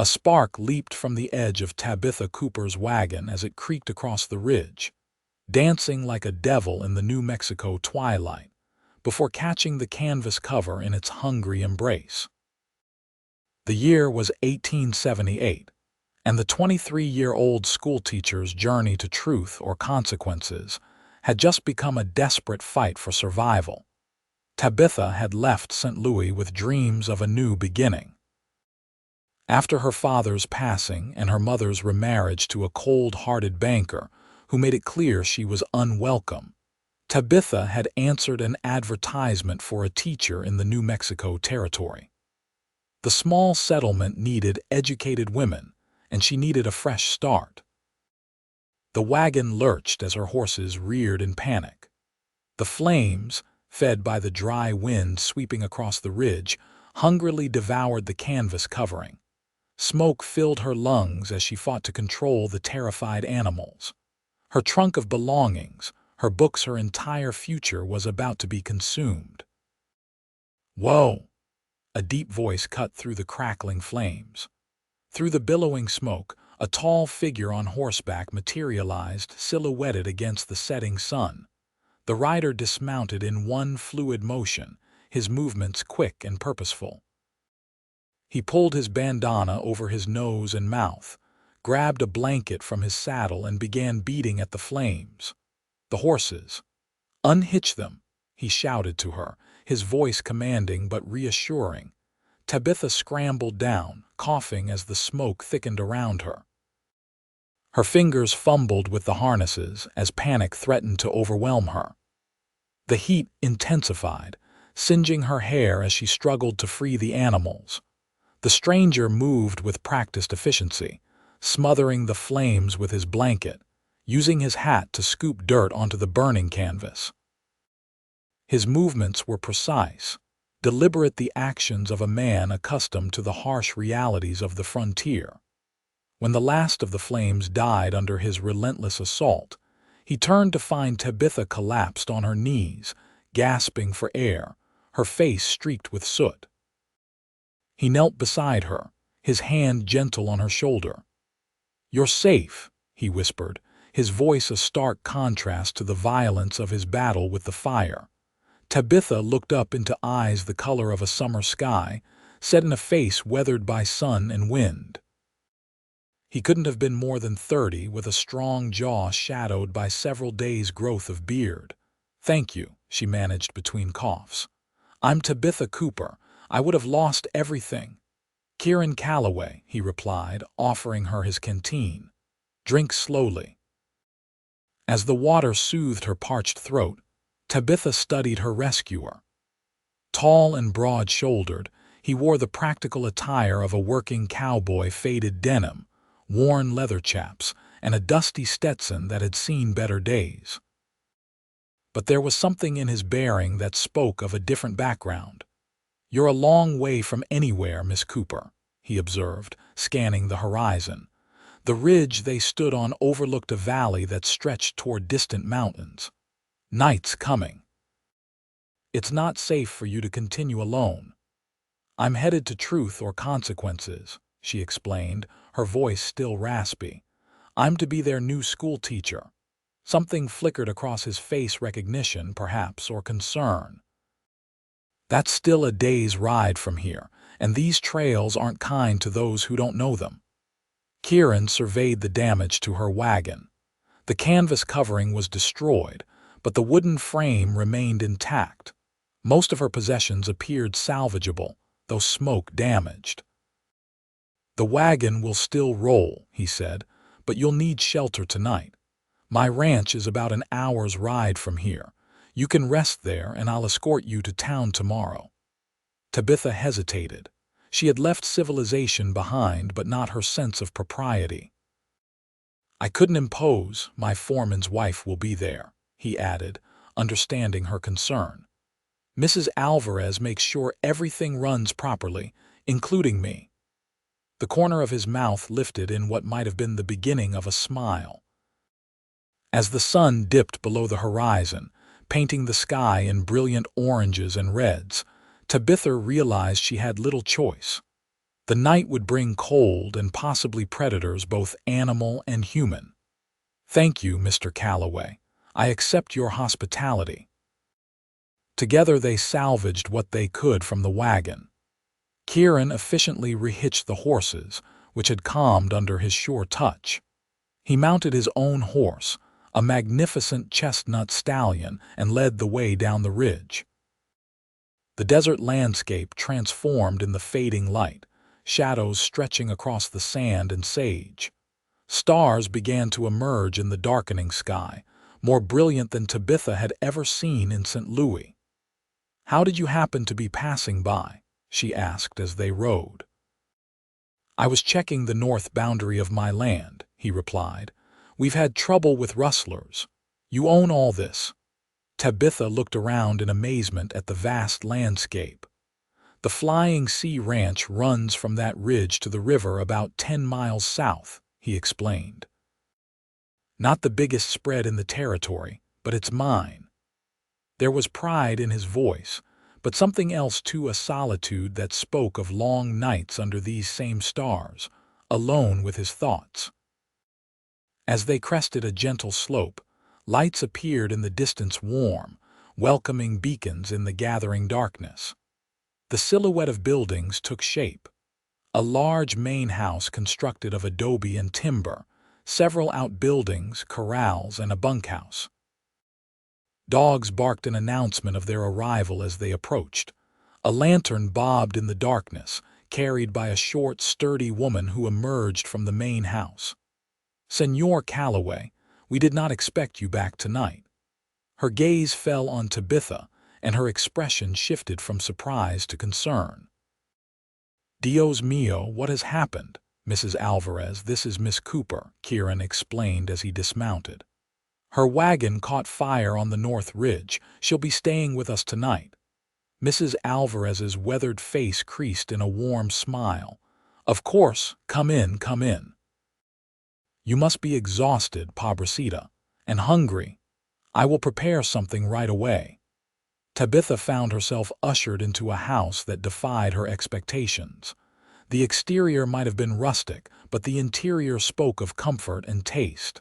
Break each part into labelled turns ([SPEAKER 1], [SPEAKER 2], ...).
[SPEAKER 1] A spark leaped from the edge of Tabitha Cooper's wagon as it creaked across the ridge, dancing like a devil in the New Mexico twilight, before catching the canvas cover in its hungry embrace. The year was 1878, and the 23-year-old schoolteacher's journey to truth or consequences had just become a desperate fight for survival. Tabitha had left St. Louis with dreams of a new beginning. After her father's passing and her mother's remarriage to a cold-hearted banker who made it clear she was unwelcome, Tabitha had answered an advertisement for a teacher in the New Mexico territory. The small settlement needed educated women, and she needed a fresh start. The wagon lurched as her horses reared in panic. The flames, fed by the dry wind sweeping across the ridge, hungrily devoured the canvas covering. Smoke filled her lungs as she fought to control the terrified animals. Her trunk of belongings, her books, her entire future was about to be consumed. "Whoa!" A deep voice cut through the crackling flames. Through the billowing smoke, a tall figure on horseback materialized, silhouetted against the setting sun. The rider dismounted in one fluid motion, his movements quick and purposeful. He pulled his bandana over his nose and mouth, grabbed a blanket from his saddle and began beating at the flames. "The horses! Unhitch them!" he shouted to her, his voice commanding but reassuring. Tabitha scrambled down, coughing as the smoke thickened around her. Her fingers fumbled with the harnesses as panic threatened to overwhelm her. The heat intensified, singeing her hair as she struggled to free the animals. The stranger moved with practiced efficiency, smothering the flames with his blanket, using his hat to scoop dirt onto the burning canvas. His movements were precise, deliberate, the actions of a man accustomed to the harsh realities of the frontier. When the last of the flames died under his relentless assault, he turned to find Tabitha collapsed on her knees, gasping for air, her face streaked with soot. He knelt beside her, his hand gentle on her shoulder. "You're safe," he whispered, his voice a stark contrast to the violence of his battle with the fire. Tabitha looked up into eyes the color of a summer sky, set in a face weathered by sun and wind. He couldn't have been more than 30, with a strong jaw shadowed by several days' growth of beard. "Thank you," she managed between coughs. "I'm Tabitha Cooper. I would have lost everything." "Kieran Calloway," he replied, offering her his canteen. "Drink slowly." As the water soothed her parched throat, Tabitha studied her rescuer. Tall and broad-shouldered, he wore the practical attire of a working cowboy: faded denim, worn leather chaps, and a dusty Stetson that had seen better days. But there was something in his bearing that spoke of a different background. "You're a long way from anywhere, Miss Cooper," he observed, scanning the horizon. The ridge they stood on overlooked a valley that stretched toward distant mountains. "Night's coming. It's not safe for you to continue alone." "I'm headed to truth or consequences," she explained, her voice still raspy. "I'm to be their new school teacher." Something flickered across his face, recognition, perhaps, or concern. "That's still a day's ride from here, and these trails aren't kind to those who don't know them." Kieran surveyed the damage to her wagon. The canvas covering was destroyed, but the wooden frame remained intact. Most of her possessions appeared salvageable, though smoke damaged. "The wagon will still roll," he said, "but you'll need shelter tonight. My ranch is about an hour's ride from here. You can rest there, and I'll escort you to town tomorrow." Tabitha hesitated. She had left civilization behind, but not her sense of propriety. "I couldn't impose. My foreman's wife will be there," he added, understanding her concern. "Mrs. Alvarez makes sure everything runs properly, including me." The corner of his mouth lifted in what might have been the beginning of a smile. As the sun dipped below the horizon, painting the sky in brilliant oranges and reds, Tabitha realized she had little choice. The night would bring cold and possibly predators, both animal and human. "Thank you, Mr. Calloway. I accept your hospitality." Together they salvaged what they could from the wagon. Kieran efficiently rehitched the horses, which had calmed under his sure touch. He mounted his own horse, a magnificent chestnut stallion, and led the way down the ridge. The desert landscape transformed in the fading light, shadows stretching across the sand and sage. Stars began to emerge in the darkening sky, more brilliant than Tabitha had ever seen in St. Louis. "How did you happen to be passing by?" she asked as they rode. "I was checking the north boundary of my land," he replied. "We've had trouble with rustlers. You own all this?" Tabitha looked around in amazement at the vast landscape. "The Flying Sea Ranch runs from that ridge to the river about 10 miles south," he explained. "Not the biggest spread in the territory, but it's mine." There was pride in his voice, but something else too, a solitude that spoke of long nights under these same stars, alone with his thoughts. As they crested a gentle slope, lights appeared in the distance, warm, welcoming beacons in the gathering darkness. The silhouette of buildings took shape. A large main house constructed of adobe and timber, several outbuildings, corrals, and a bunkhouse. Dogs barked an announcement of their arrival as they approached. A lantern bobbed in the darkness, carried by a short, sturdy woman who emerged from the main house. "Senor Calloway, we did not expect you back tonight." Her gaze fell on Tabitha, and her expression shifted from surprise to concern. "Dios mío, what has happened, Mrs. Alvarez? This is Miss Cooper," Kieran explained as he dismounted. "Her wagon caught fire on the north ridge. She'll be staying with us tonight." Mrs. Alvarez's weathered face creased in a warm smile. "Of course, come in, come in. You must be exhausted, pobrecita, and hungry. I will prepare something right away." Tabitha found herself ushered into a house that defied her expectations. The exterior might have been rustic, but the interior spoke of comfort and taste.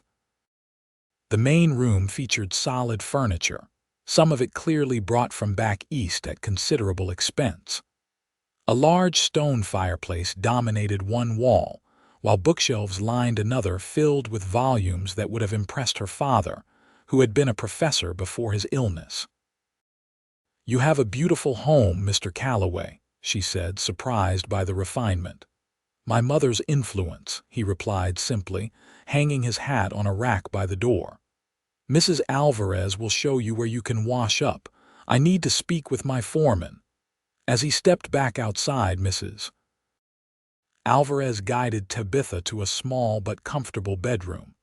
[SPEAKER 1] The main room featured solid furniture, some of it clearly brought from back east at considerable expense. A large stone fireplace dominated one wall, while bookshelves lined another filled with volumes that would have impressed her father, who had been a professor before his illness. "You have a beautiful home, Mr. Calloway," she said, surprised by the refinement. "My mother's influence," he replied simply, hanging his hat on a rack by the door. "Mrs. Alvarez will show you where you can wash up. I need to speak with my foreman." As he stepped back outside, Mrs. Alvarez guided Tabitha to a small but comfortable bedroom.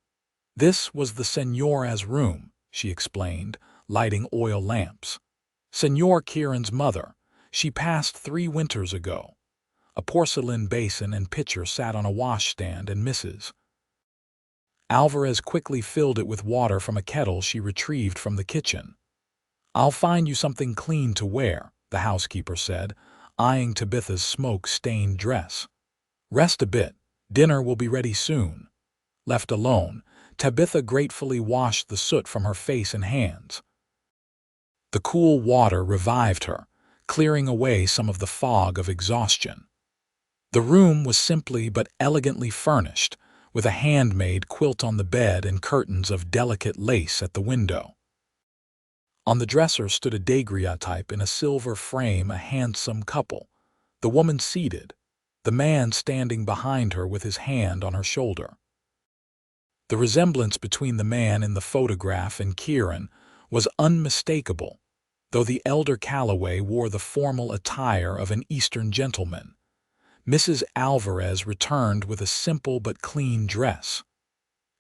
[SPEAKER 1] "This was the Señora's room," she explained, lighting oil lamps. "Señor Kieran's mother. She passed 3 winters ago." A porcelain basin and pitcher sat on a washstand, and Mrs. Alvarez quickly filled it with water from a kettle she retrieved from the kitchen. "I'll find you something clean to wear," the housekeeper said, eyeing Tabitha's smoke-stained dress. "Rest a bit. Dinner will be ready soon." Left alone, Tabitha gratefully washed the soot from her face and hands. The cool water revived her, clearing away some of the fog of exhaustion. The room was simply but elegantly furnished, with a handmade quilt on the bed and curtains of delicate lace at the window. On the dresser stood a daguerreotype in a silver frame, a handsome couple, the woman seated, the man standing behind her with his hand on her shoulder. The resemblance between the man in the photograph and Kieran was unmistakable, though the elder Calloway wore the formal attire of an Eastern gentleman. Mrs. Alvarez returned with a simple but clean dress.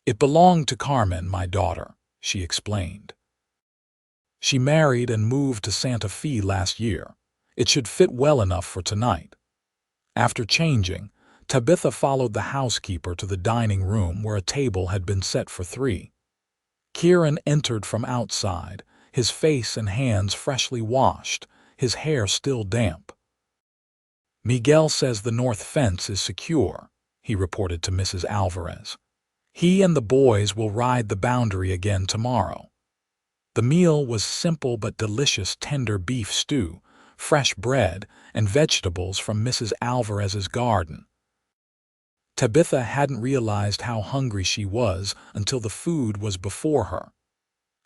[SPEAKER 1] "It belonged to Carmen, my daughter," she explained. "She married and moved to Santa Fe last year. It should fit well enough for tonight." After changing, Tabitha followed the housekeeper to the dining room where a table had been set for 3. Kieran entered from outside, his face and hands freshly washed, his hair still damp. Miguel says the north fence is secure, he reported to Mrs. Alvarez. He and the boys will ride the boundary again tomorrow. The meal was simple but delicious tender beef stew, fresh bread, and vegetables from Mrs. Alvarez's garden. Tabitha hadn't realized how hungry she was until the food was before her.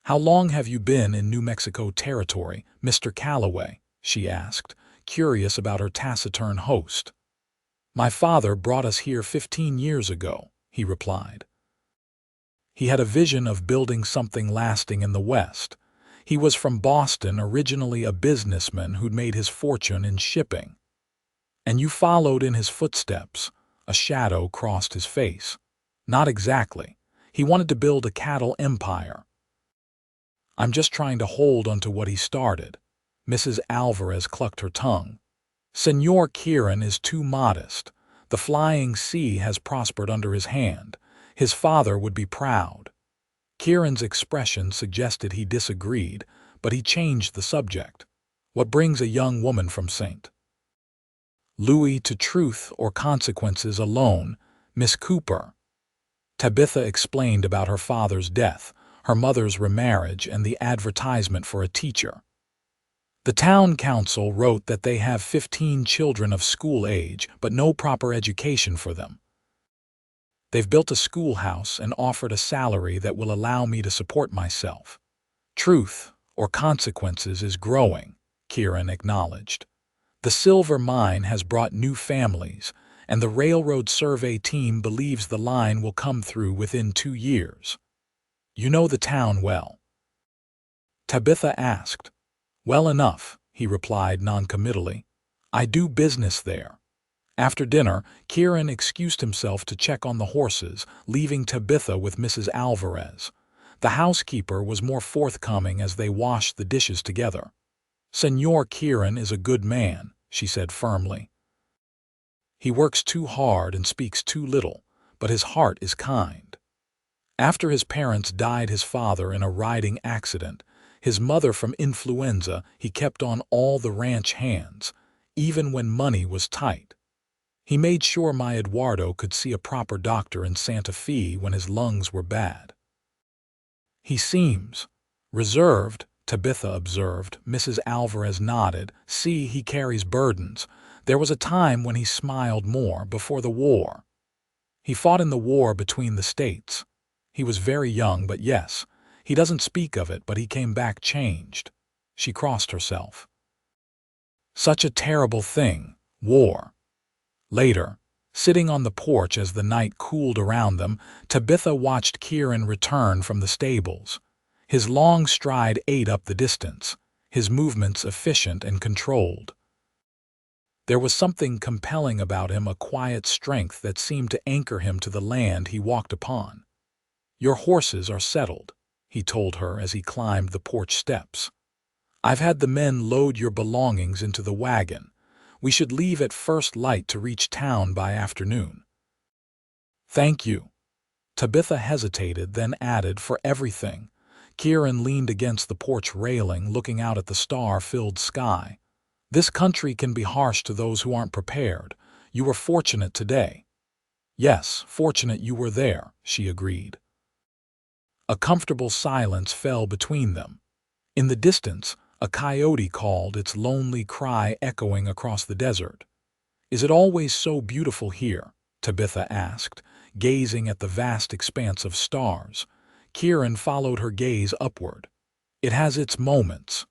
[SPEAKER 1] "How long have you been in New Mexico territory, Mr. Calloway?" she asked, curious about her taciturn host. "My father brought us here 15 years ago," he replied. He had a vision of building something lasting in the West. He was from Boston, originally a businessman who'd made his fortune in shipping. "And you followed in his footsteps." A shadow crossed his face. "Not exactly. He wanted to build a cattle empire." "I'm just trying to hold onto what he started." Mrs. Alvarez clucked her tongue. "Senor Kieran is too modest. The flying C has prospered under his hand. His father would be proud." Kieran's expression suggested he disagreed, but he changed the subject. "What brings a young woman from St. Louis to truth or consequences alone, Miss Cooper?" Tabitha explained about her father's death, her mother's remarriage, and the advertisement for a teacher. "The town council wrote that they have 15 children of school age, but no proper education for them. They've built a schoolhouse and offered a salary that will allow me to support myself. Truth or consequences is growing," Kieran acknowledged. "The silver mine has brought new families, and the railroad survey team believes the line will come through within 2 years. You know the town well?" Tabitha asked. "Well enough," he replied noncommittally. "I do business there." After dinner, Kieran excused himself to check on the horses, leaving Tabitha with Mrs. Alvarez. The housekeeper was more forthcoming as they washed the dishes together. "Senor Kieran is a good man," she said firmly. "He works too hard and speaks too little, but his heart is kind." After his parents died, his father in a riding accident, his mother from influenza, he kept on all the ranch hands, even when money was tight. "He made sure my Eduardo could see a proper doctor in Santa Fe when his lungs were bad." "He seems reserved," Tabitha observed. Mrs. Alvarez nodded. "See, he carries burdens. There was a time when he smiled more, before the war. He fought in the war between the states. He was very young, but yes, he doesn't speak of it, but he came back changed." She crossed herself. "Such a terrible thing, war." Later, sitting on the porch as the night cooled around them, Tabitha watched Kieran return from the stables. His long stride ate up the distance, his movements efficient and controlled. There was something compelling about him, a quiet strength that seemed to anchor him to the land he walked upon. "Your horses are settled," he told her as he climbed the porch steps. "I've had the men load your belongings into the wagon. We should leave at first light to reach town by afternoon." "Thank you." Tabitha hesitated, then added, "for everything." Kieran leaned against the porch railing, looking out at the star-filled sky. "This country can be harsh to those who aren't prepared. You were fortunate today." "Yes, fortunate you were there," she agreed. A comfortable silence fell between them. In the distance, a coyote called, its lonely cry echoing across the desert. "Is it always so beautiful here?" Tabitha asked, gazing at the vast expanse of stars. Kieran followed her gaze upward. "It has its moments.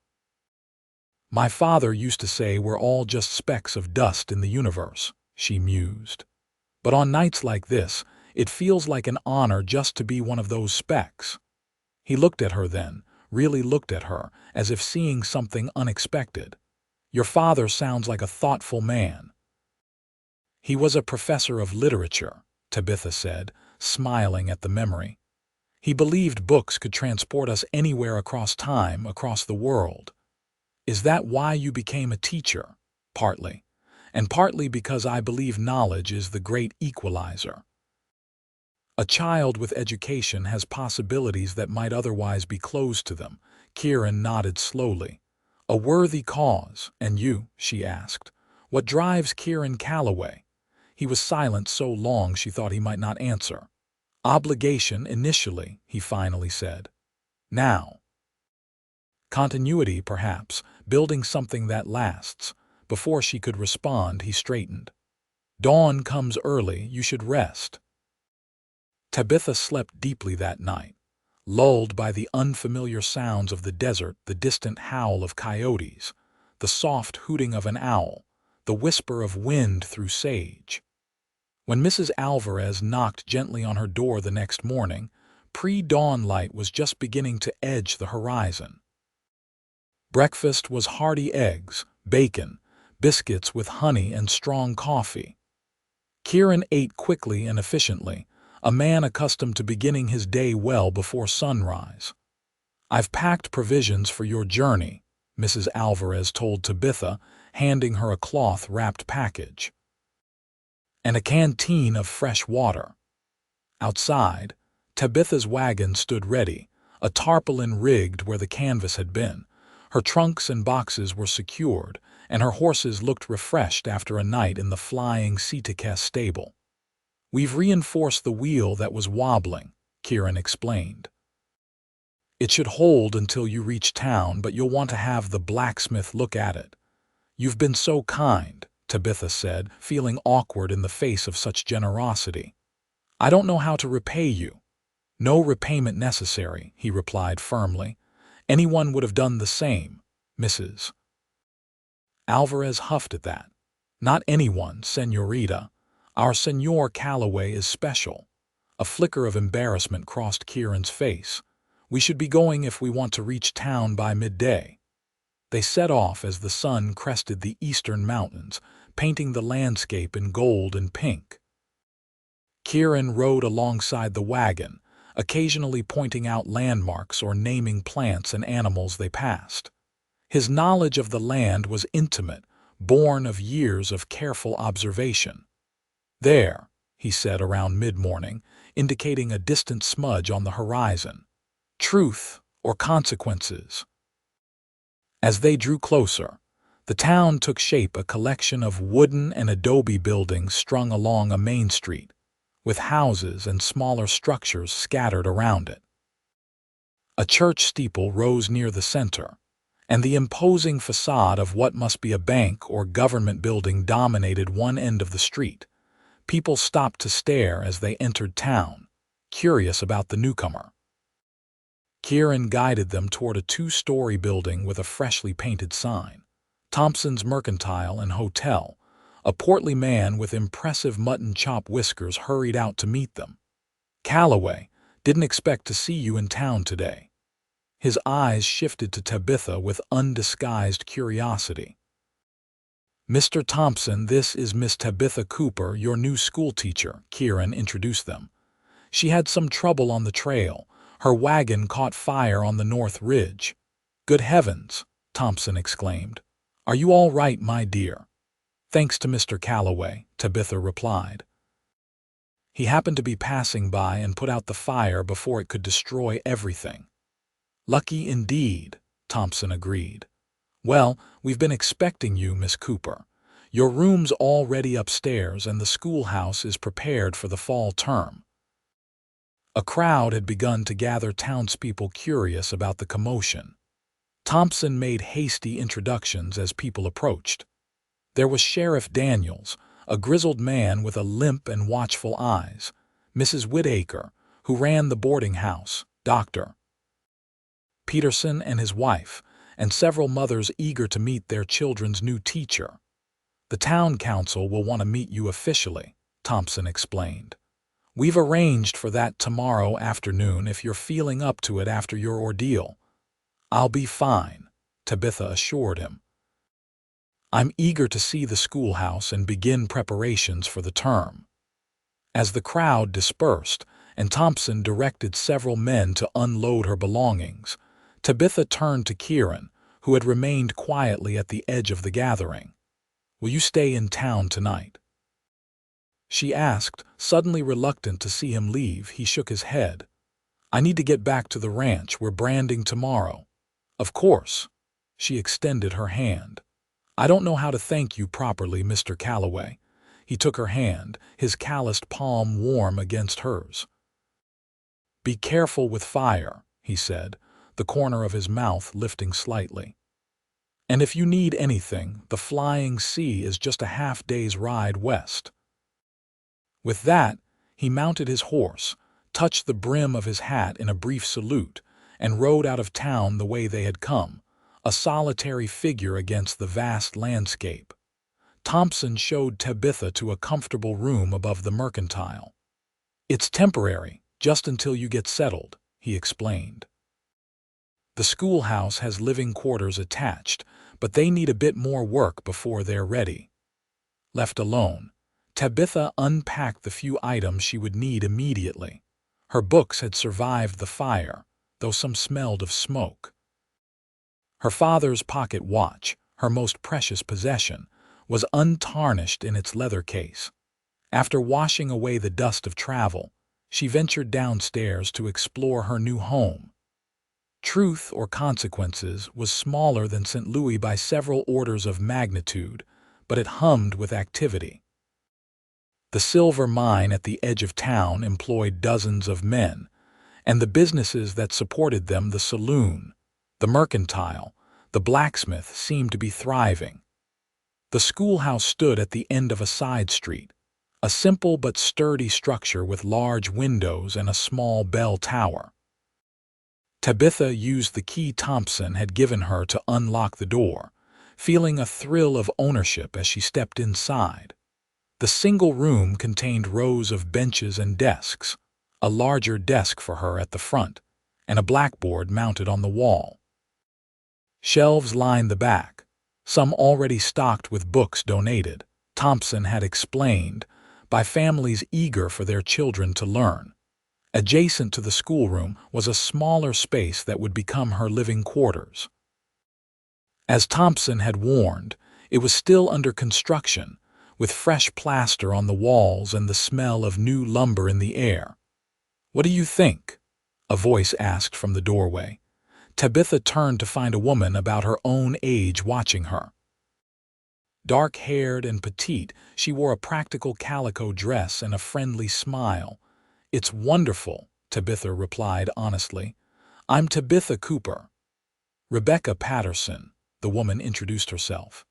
[SPEAKER 1] My father used to say we're all just specks of dust in the universe," she mused. "But on nights like this, it feels like an honor just to be one of those specks." He looked at her then, really looked at her, as if seeing something unexpected. "Your father sounds like a thoughtful man." "He was a professor of literature," Tabitha said, smiling at the memory. "He believed books could transport us anywhere across time, across the world." "Is that why you became a teacher?" "Partly. And partly because I believe knowledge is the great equalizer. A child with education has possibilities that might otherwise be closed to them." Kieran nodded slowly. "A worthy cause. And you?" she asked. "What drives Kieran Calloway?" He was silent so long she thought he might not answer. "Obligation initially," he finally said. "Now." "Continuity, perhaps, building something that lasts." Before she could respond, he straightened. "Dawn comes early, you should rest." Tabitha slept deeply that night, lulled by the unfamiliar sounds of the desert, the distant howl of coyotes, the soft hooting of an owl, the whisper of wind through sage. When Mrs. Alvarez knocked gently on her door the next morning, pre-dawn light was just beginning to edge the horizon. Breakfast was hearty eggs, bacon, biscuits with honey and strong coffee. Kieran ate quickly and efficiently, a man accustomed to beginning his day well before sunrise. "I've packed provisions for your journey," Mrs. Alvarez told Tabitha, handing her a cloth-wrapped package. "And a canteen of fresh water." Outside, Tabitha's wagon stood ready, a tarpaulin rigged where the canvas had been. Her trunks and boxes were secured, and her horses looked refreshed after a night in the flying Citacest stable. "We've reinforced the wheel that was wobbling," Kieran explained. "It should hold until you reach town, but you'll want to have the blacksmith look at it." "You've been so kind," Tabitha said, feeling awkward in the face of such generosity. "I don't know how to repay you." "No repayment necessary," he replied firmly. "Anyone would have done the same." Mrs. Alvarez huffed at that. "Not anyone, señorita. Our Señor Calloway is special." A flicker of embarrassment crossed Kieran's face. "We should be going if we want to reach town by midday." They set off as the sun crested the eastern mountains, painting the landscape in gold and pink. Kieran rode alongside the wagon, occasionally pointing out landmarks or naming plants and animals they passed. His knowledge of the land was intimate, born of years of careful observation. "There," he said around mid-morning, indicating a distant smudge on the horizon. "Truth or consequences?" As they drew closer, the town took shape, a collection of wooden and adobe buildings strung along a main street, with houses and smaller structures scattered around it. A church steeple rose near the center, and the imposing facade of what must be a bank or government building dominated one end of the street. People stopped to stare as they entered town, curious about the newcomer. Kieran guided them toward a two-story building with a freshly painted sign, "Thompson's Mercantile and Hotel." A portly man with impressive mutton chop whiskers hurried out to meet them. "Calloway, didn't expect to see you in town today." His eyes shifted to Tabitha with undisguised curiosity. "Mr. Thompson, this is Miss Tabitha Cooper, your new schoolteacher," Kieran introduced them. "She had some trouble on the trail. Her wagon caught fire on the North Ridge." "Good heavens!" Thompson exclaimed. "Are you all right, my dear?" "Thanks to Mr. Calloway," Tabitha replied. "He happened to be passing by and put out the fire before it could destroy everything." "Lucky indeed," Thompson agreed. "Well, we've been expecting you, Miss Cooper. Your room's already upstairs and the schoolhouse is prepared for the fall term." A crowd had begun to gather, townspeople curious about the commotion. Thompson made hasty introductions as people approached. There was Sheriff Daniels, a grizzled man with a limp and watchful eyes; Mrs. Whitaker, who ran the boarding house; Dr. Peterson and his wife, and several mothers eager to meet their children's new teacher. "The town council will want to meet you officially," Thompson explained. "We've arranged for that tomorrow afternoon if you're feeling up to it after your ordeal." "I'll be fine," Tabitha assured him. "I'm eager to see the schoolhouse and begin preparations for the term." As the crowd dispersed and Thompson directed several men to unload her belongings, Tabitha turned to Kieran, who had remained quietly at the edge of the gathering. "Will you stay in town tonight?" she asked, suddenly reluctant to see him leave. He shook his head. "I need to get back to the ranch. We're branding tomorrow." "Of course." She extended her hand. "I don't know how to thank you properly, Mr. Calloway." He took her hand, his calloused palm warm against hers. "Be careful with fire," he said, the corner of his mouth lifting slightly. "And if you need anything, the Flying Sea is just a half-day's ride west." With that, he mounted his horse, touched the brim of his hat in a brief salute, and rode out of town the way they had come, a solitary figure against the vast landscape. Thompson showed Tabitha to a comfortable room above the mercantile. "It's temporary, just until you get settled," he explained. "The schoolhouse has living quarters attached, but they need a bit more work before they're ready." Left alone, Tabitha unpacked the few items she would need immediately. Her books had survived the fire, though some smelled of smoke. Her father's pocket watch, her most precious possession, was untarnished in its leather case. After washing away the dust of travel, she ventured downstairs to explore her new home. Truth or Consequences was smaller than St. Louis by several orders of magnitude, but it hummed with activity. The silver mine at the edge of town employed dozens of men, and the businesses that supported them, the saloon, the mercantile, the blacksmith, seemed to be thriving. The schoolhouse stood at the end of a side street, a simple but sturdy structure with large windows and a small bell tower. Tabitha used the key Thompson had given her to unlock the door, feeling a thrill of ownership as she stepped inside. The single room contained rows of benches and desks, a larger desk for her at the front, and a blackboard mounted on the wall. Shelves lined the back, some already stocked with books donated, Thompson had explained, by families eager for their children to learn. Adjacent to the schoolroom was a smaller space that would become her living quarters. As Thompson had warned, it was still under construction, with fresh plaster on the walls and the smell of new lumber in the air. "What do you think?" a voice asked from the doorway. Tabitha turned to find a woman about her own age watching her. Dark-haired and petite, she wore a practical calico dress and a friendly smile. "It's wonderful," Tabitha replied honestly. "I'm Tabitha Cooper." "Rebecca Patterson," the woman introduced herself.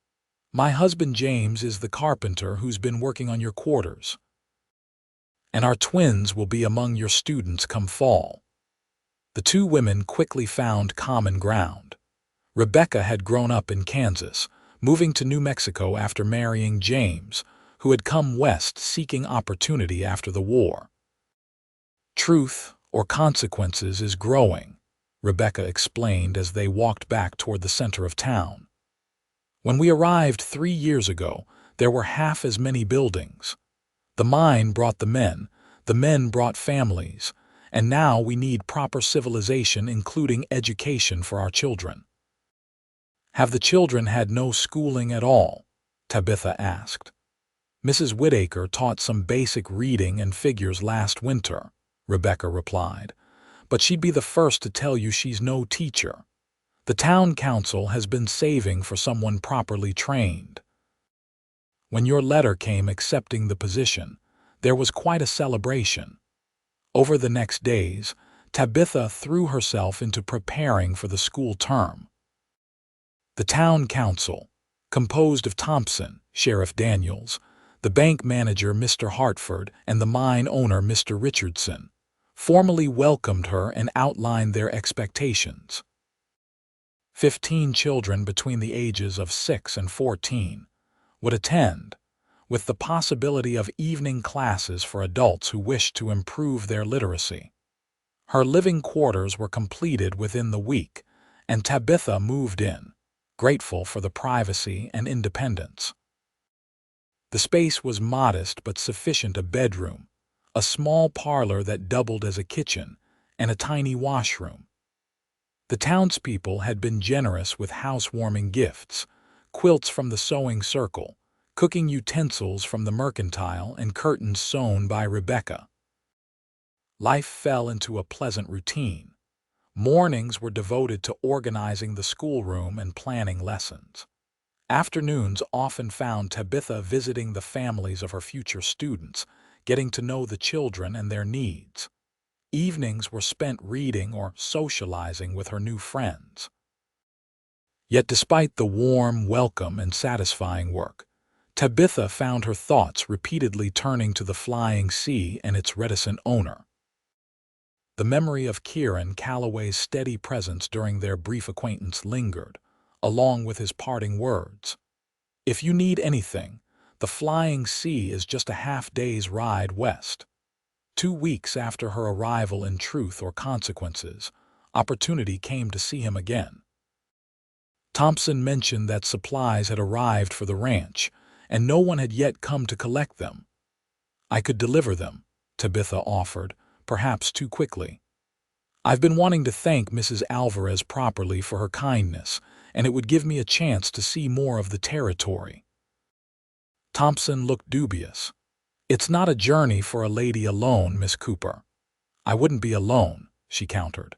[SPEAKER 1] "My husband James is the carpenter who's been working on your quarters. And our twins will be among your students come fall." The two women quickly found common ground. Rebecca had grown up in Kansas, moving to New Mexico after marrying James, who had come west seeking opportunity after the war. "Truth or Consequences is growing," Rebecca explained as they walked back toward the center of town. "When we arrived 3 years ago, there were half as many buildings. The mine brought the men brought families, and now we need proper civilization, including education for our children." "Have the children had no schooling at all?" Tabitha asked. "Mrs. Whittaker taught some basic reading and figures last winter," Rebecca replied, "but she'd be the first to tell you she's no teacher. The town council has been saving for someone properly trained." When your letter came accepting the position, there was quite a celebration. Over the next days, Tabitha threw herself into preparing for the school term. The town council, composed of Thompson, Sheriff Daniels, the bank manager Mr. Hartford, and the mine owner Mr. Richardson, formally welcomed her and outlined their expectations. 15 children between the ages of 6 and 14 would attend, with the possibility of evening classes for adults who wished to improve their literacy. Her living quarters were completed within the week, and Tabitha moved in, grateful for the privacy and independence. The space was modest but sufficient: a bedroom, a small parlor that doubled as a kitchen, and a tiny washroom. The townspeople had been generous with housewarming gifts, quilts from the sewing circle, cooking utensils from the mercantile, and curtains sewn by Rebecca. Life fell into a pleasant routine. Mornings were devoted to organizing the schoolroom and planning lessons. Afternoons often found Tabitha visiting the families of her future students, getting to know the children and their needs. Evenings were spent reading or socializing with her new friends. Yet despite the warm, welcome, and satisfying work, Tabitha found her thoughts repeatedly turning to the flying sea and its reticent owner. The memory of Kieran Calloway's steady presence during their brief acquaintance lingered, along with his parting words. "If you need anything, the flying sea is just a half-day's ride west." 2 weeks after her arrival in Truth or Consequences, opportunity came to see him again. Thompson mentioned that supplies had arrived for the ranch, and no one had yet come to collect them. "I could deliver them," Tabitha offered, perhaps too quickly. "I've been wanting to thank Mrs. Alvarez properly for her kindness, and it would give me a chance to see more of the territory." Thompson looked dubious. "It's not a journey for a lady alone, Miss Cooper." "I wouldn't be alone," she countered.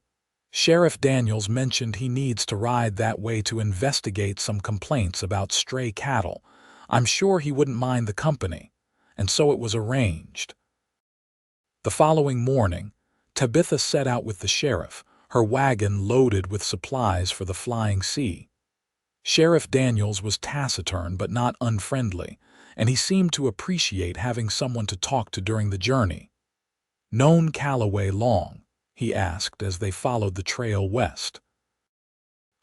[SPEAKER 1] "Sheriff Daniels mentioned he needs to ride that way to investigate some complaints about stray cattle. I'm sure he wouldn't mind the company." And so it was arranged. The following morning, Tabitha set out with the sheriff, her wagon loaded with supplies for the flying sea. Sheriff Daniels was taciturn but not unfriendly, and he seemed to appreciate having someone to talk to during the journey. "Known Calloway long?" he asked as they followed the trail west.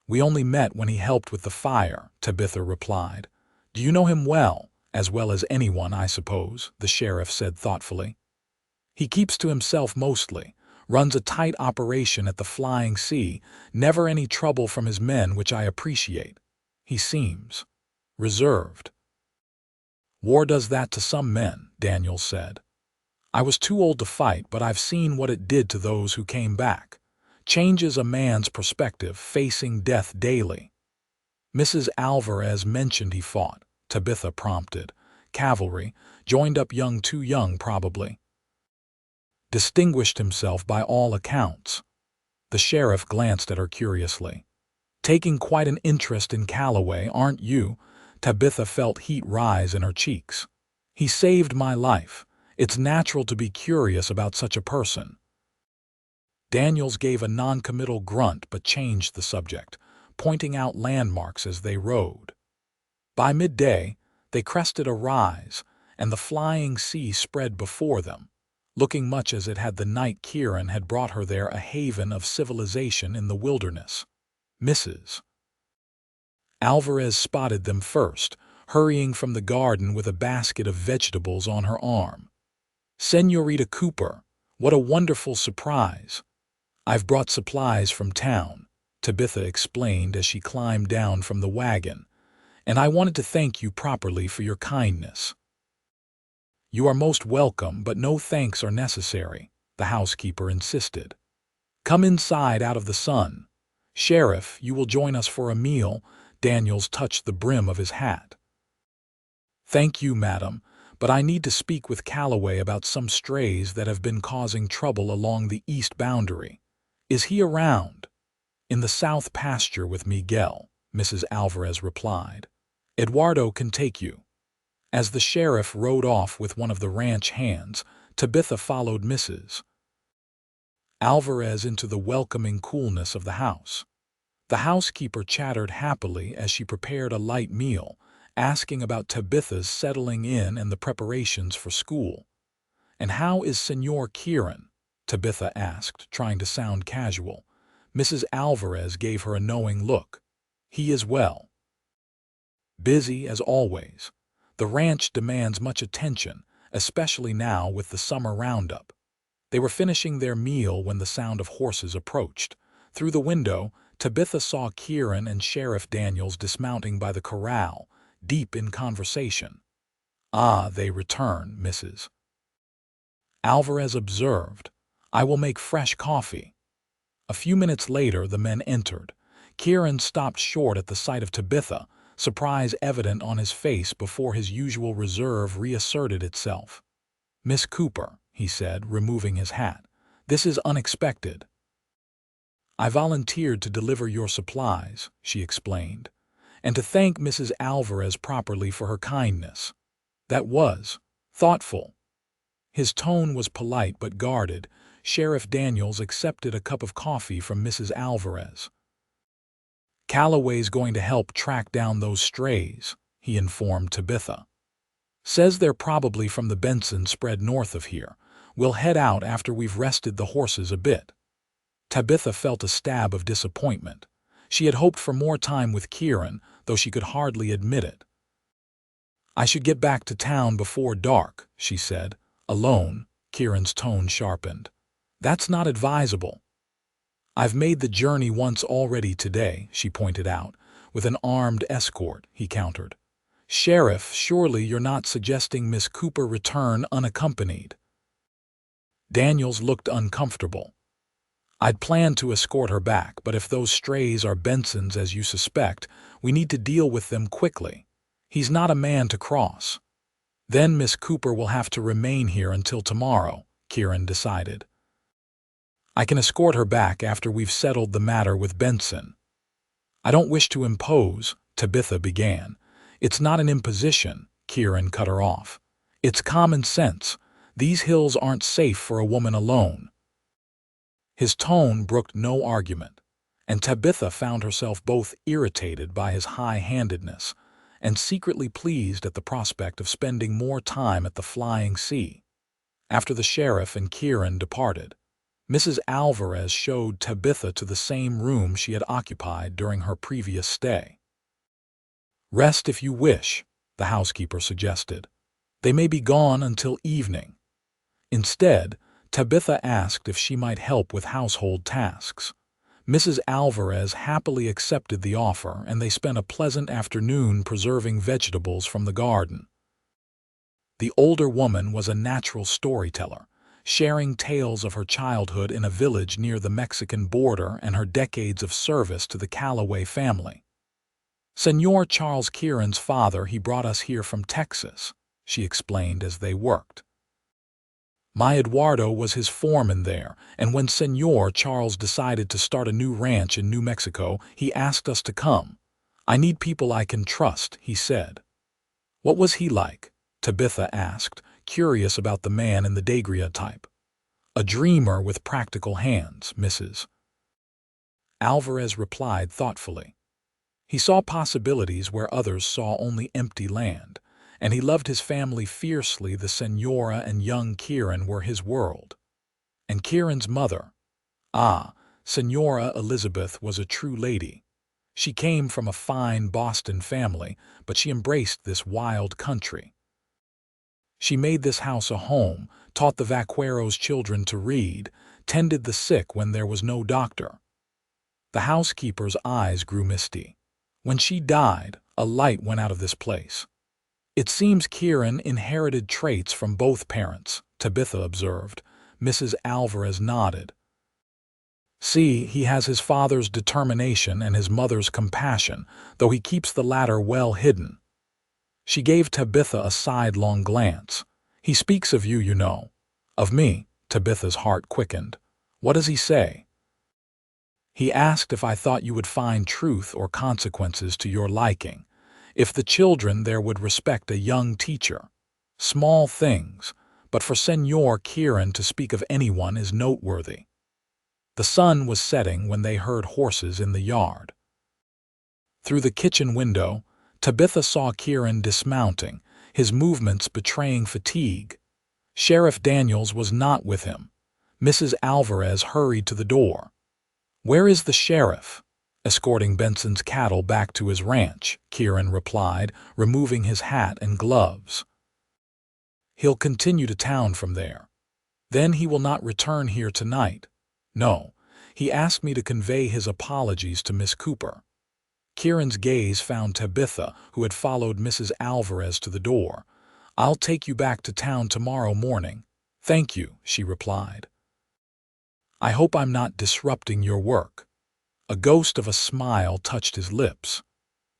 [SPEAKER 1] "We only met when he helped with the fire," Tabitha replied. "Do you know him well? As well as anyone, I suppose," the sheriff said thoughtfully. "He keeps to himself mostly, runs a tight operation at the flying sea, never any trouble from his men, which I appreciate. He seems reserved." "War does that to some men," Daniels said. "I was too old to fight, but I've seen what it did to those who came back. Changes a man's perspective, facing death daily." "Mrs. Alvarez mentioned he fought," Tabitha prompted. "Cavalry, joined up young, too young probably." "Distinguished himself by all accounts." The sheriff glanced at her curiously. "Taking quite an interest in Calloway, aren't you?" Tabitha felt heat rise in her cheeks. "He saved my life. It's natural to be curious about such a person." Daniels gave a non-committal grunt but changed the subject, pointing out landmarks as they rode. By midday, they crested a rise, and the flying sea spread before them, looking much as it had the night Kieran had brought her there, a haven of civilization in the wilderness. Mrs. Alvarez spotted them first, hurrying from the garden with a basket of vegetables on her arm. "Señorita Cooper, what a wonderful surprise." "I've brought supplies from town," Tabitha explained as she climbed down from the wagon, "and I wanted to thank you properly for your kindness." "You are most welcome, but no thanks are necessary," the housekeeper insisted. "Come inside out of the sun. Sheriff, you will join us for a meal." Daniels touched the brim of his hat. "Thank you, madam, but I need to speak with Calloway about some strays that have been causing trouble along the east boundary." "Is he around?" "In the south pasture with Miguel," Mrs. Alvarez replied. "Eduardo can take you." As the sheriff rode off with one of the ranch hands, Tabitha followed Mrs. Alvarez into the welcoming coolness of the house. The housekeeper chattered happily as she prepared a light meal, asking about Tabitha's settling in and the preparations for school. "And how is Señor Kieran?" Tabitha asked, trying to sound casual. Mrs. Alvarez gave her a knowing look. "He is well. Busy as always. The ranch demands much attention, especially now with the summer roundup." They were finishing their meal when the sound of horses approached. Through the window, Tabitha saw Kieran and Sheriff Daniels dismounting by the corral, deep in conversation. "Ah, they return," Mrs. Alvarez observed. "I will make fresh coffee." A few minutes later, the men entered. Kieran stopped short at the sight of Tabitha, surprise evident on his face before his usual reserve reasserted itself. "Miss Cooper," he said, removing his hat, "this is unexpected." "I volunteered to deliver your supplies," she explained, and to thank Mrs. Alvarez properly for her kindness. That was thoughtful. His tone was polite but guarded. Sheriff Daniels accepted a cup of coffee from Mrs. Alvarez. "Calloway's going to help track down those strays," he informed Tabitha. "Says they're probably from the Benson spread north of here. We'll head out after we've rested the horses a bit." Tabitha felt a stab of disappointment. She had hoped for more time with Kieran, though she could hardly admit it. "I should get back to town before dark," she said. "Alone." Kieran's tone sharpened. "That's not advisable." "I've made the journey once already today," she pointed out. "With an armed escort," he countered. "Sheriff, surely you're not suggesting Miss Cooper return unaccompanied?" Daniels looked uncomfortable. "I'd planned to escort her back, but if those strays are Benson's as you suspect, we need to deal with them quickly. He's not a man to cross." "Then Miss Cooper will have to remain here until tomorrow," Kieran decided. "I can escort her back after we've settled the matter with Benson." "I don't wish to impose," Tabitha began. "It's not an imposition," Kieran cut her off. "It's common sense. These hills aren't safe for a woman alone." His tone brooked no argument, and Tabitha found herself both irritated by his high-handedness and secretly pleased at the prospect of spending more time at the Flying Sea. After the sheriff and Kieran departed, Mrs. Alvarez showed Tabitha to the same room she had occupied during her previous stay. "Rest if you wish," the housekeeper suggested. "They may be gone until evening." Instead, Tabitha asked if she might help with household tasks. Mrs. Alvarez happily accepted the offer, and they spent a pleasant afternoon preserving vegetables from the garden. The older woman was a natural storyteller, sharing tales of her childhood in a village near the Mexican border and her decades of service to the Calloway family. "Senor Charles Kieran's father, he brought us here from Texas," she explained as they worked. "My Eduardo was his foreman there, and when Senor Charles decided to start a new ranch in New Mexico, he asked us to come. I need people I can trust," he said. "What was he like?" Tabitha asked, curious about the man in the Degria type. "A dreamer with practical hands, Mrs. Alvarez replied thoughtfully. "He saw possibilities where others saw only empty land, and he loved his family fiercely. The Senora and young Kieran were his world. And Kieran's mother, Senora Elizabeth, was a true lady. She came from a fine Boston family, but she embraced this wild country. She made this house a home, taught the vaqueros' children to read, tended the sick when there was no doctor." The housekeeper's eyes grew misty. "When she died, a light went out of this place." "It seems Kieran inherited traits from both parents," Tabitha observed. Mrs. Alvarez nodded. "See, he has his father's determination and his mother's compassion, though he keeps the latter well hidden." She gave Tabitha a sidelong glance. "He speaks of you, you know." "Of me?" Tabitha's heart quickened. "What does he say?" "He asked if I thought you would find truth or consequences to your liking. If the children there would respect a young teacher. Small things, but for Senor Kieran to speak of anyone is noteworthy." The sun was setting when they heard horses in the yard. Through the kitchen window, Tabitha saw Kieran dismounting, his movements betraying fatigue. Sheriff Daniels was not with him. Mrs. Alvarez hurried to the door. "Where is the sheriff?" "Escorting Benson's cattle back to his ranch," Kieran replied, removing his hat and gloves. "He'll continue to town from there. Then he will not return here tonight." "No. He asked me to convey his apologies to Miss Cooper." Kieran's gaze found Tabitha, who had followed Mrs. Alvarez to the door. "I'll take you back to town tomorrow morning." "Thank you," she replied. "I hope I'm not disrupting your work." A ghost of a smile touched his lips.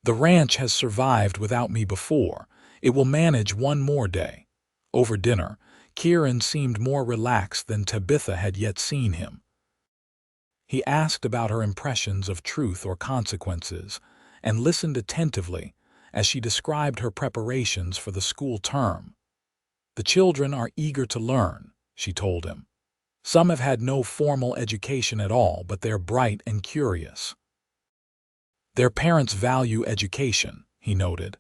[SPEAKER 1] "The ranch has survived without me before. It will manage one more day." Over dinner, Kieran seemed more relaxed than Tabitha had yet seen him. He asked about her impressions of truth or consequences, and listened attentively as she described her preparations for the school term. "The children are eager to learn," she told him. "Some have had no formal education at all, but they're bright and curious. Their parents value education," he noted.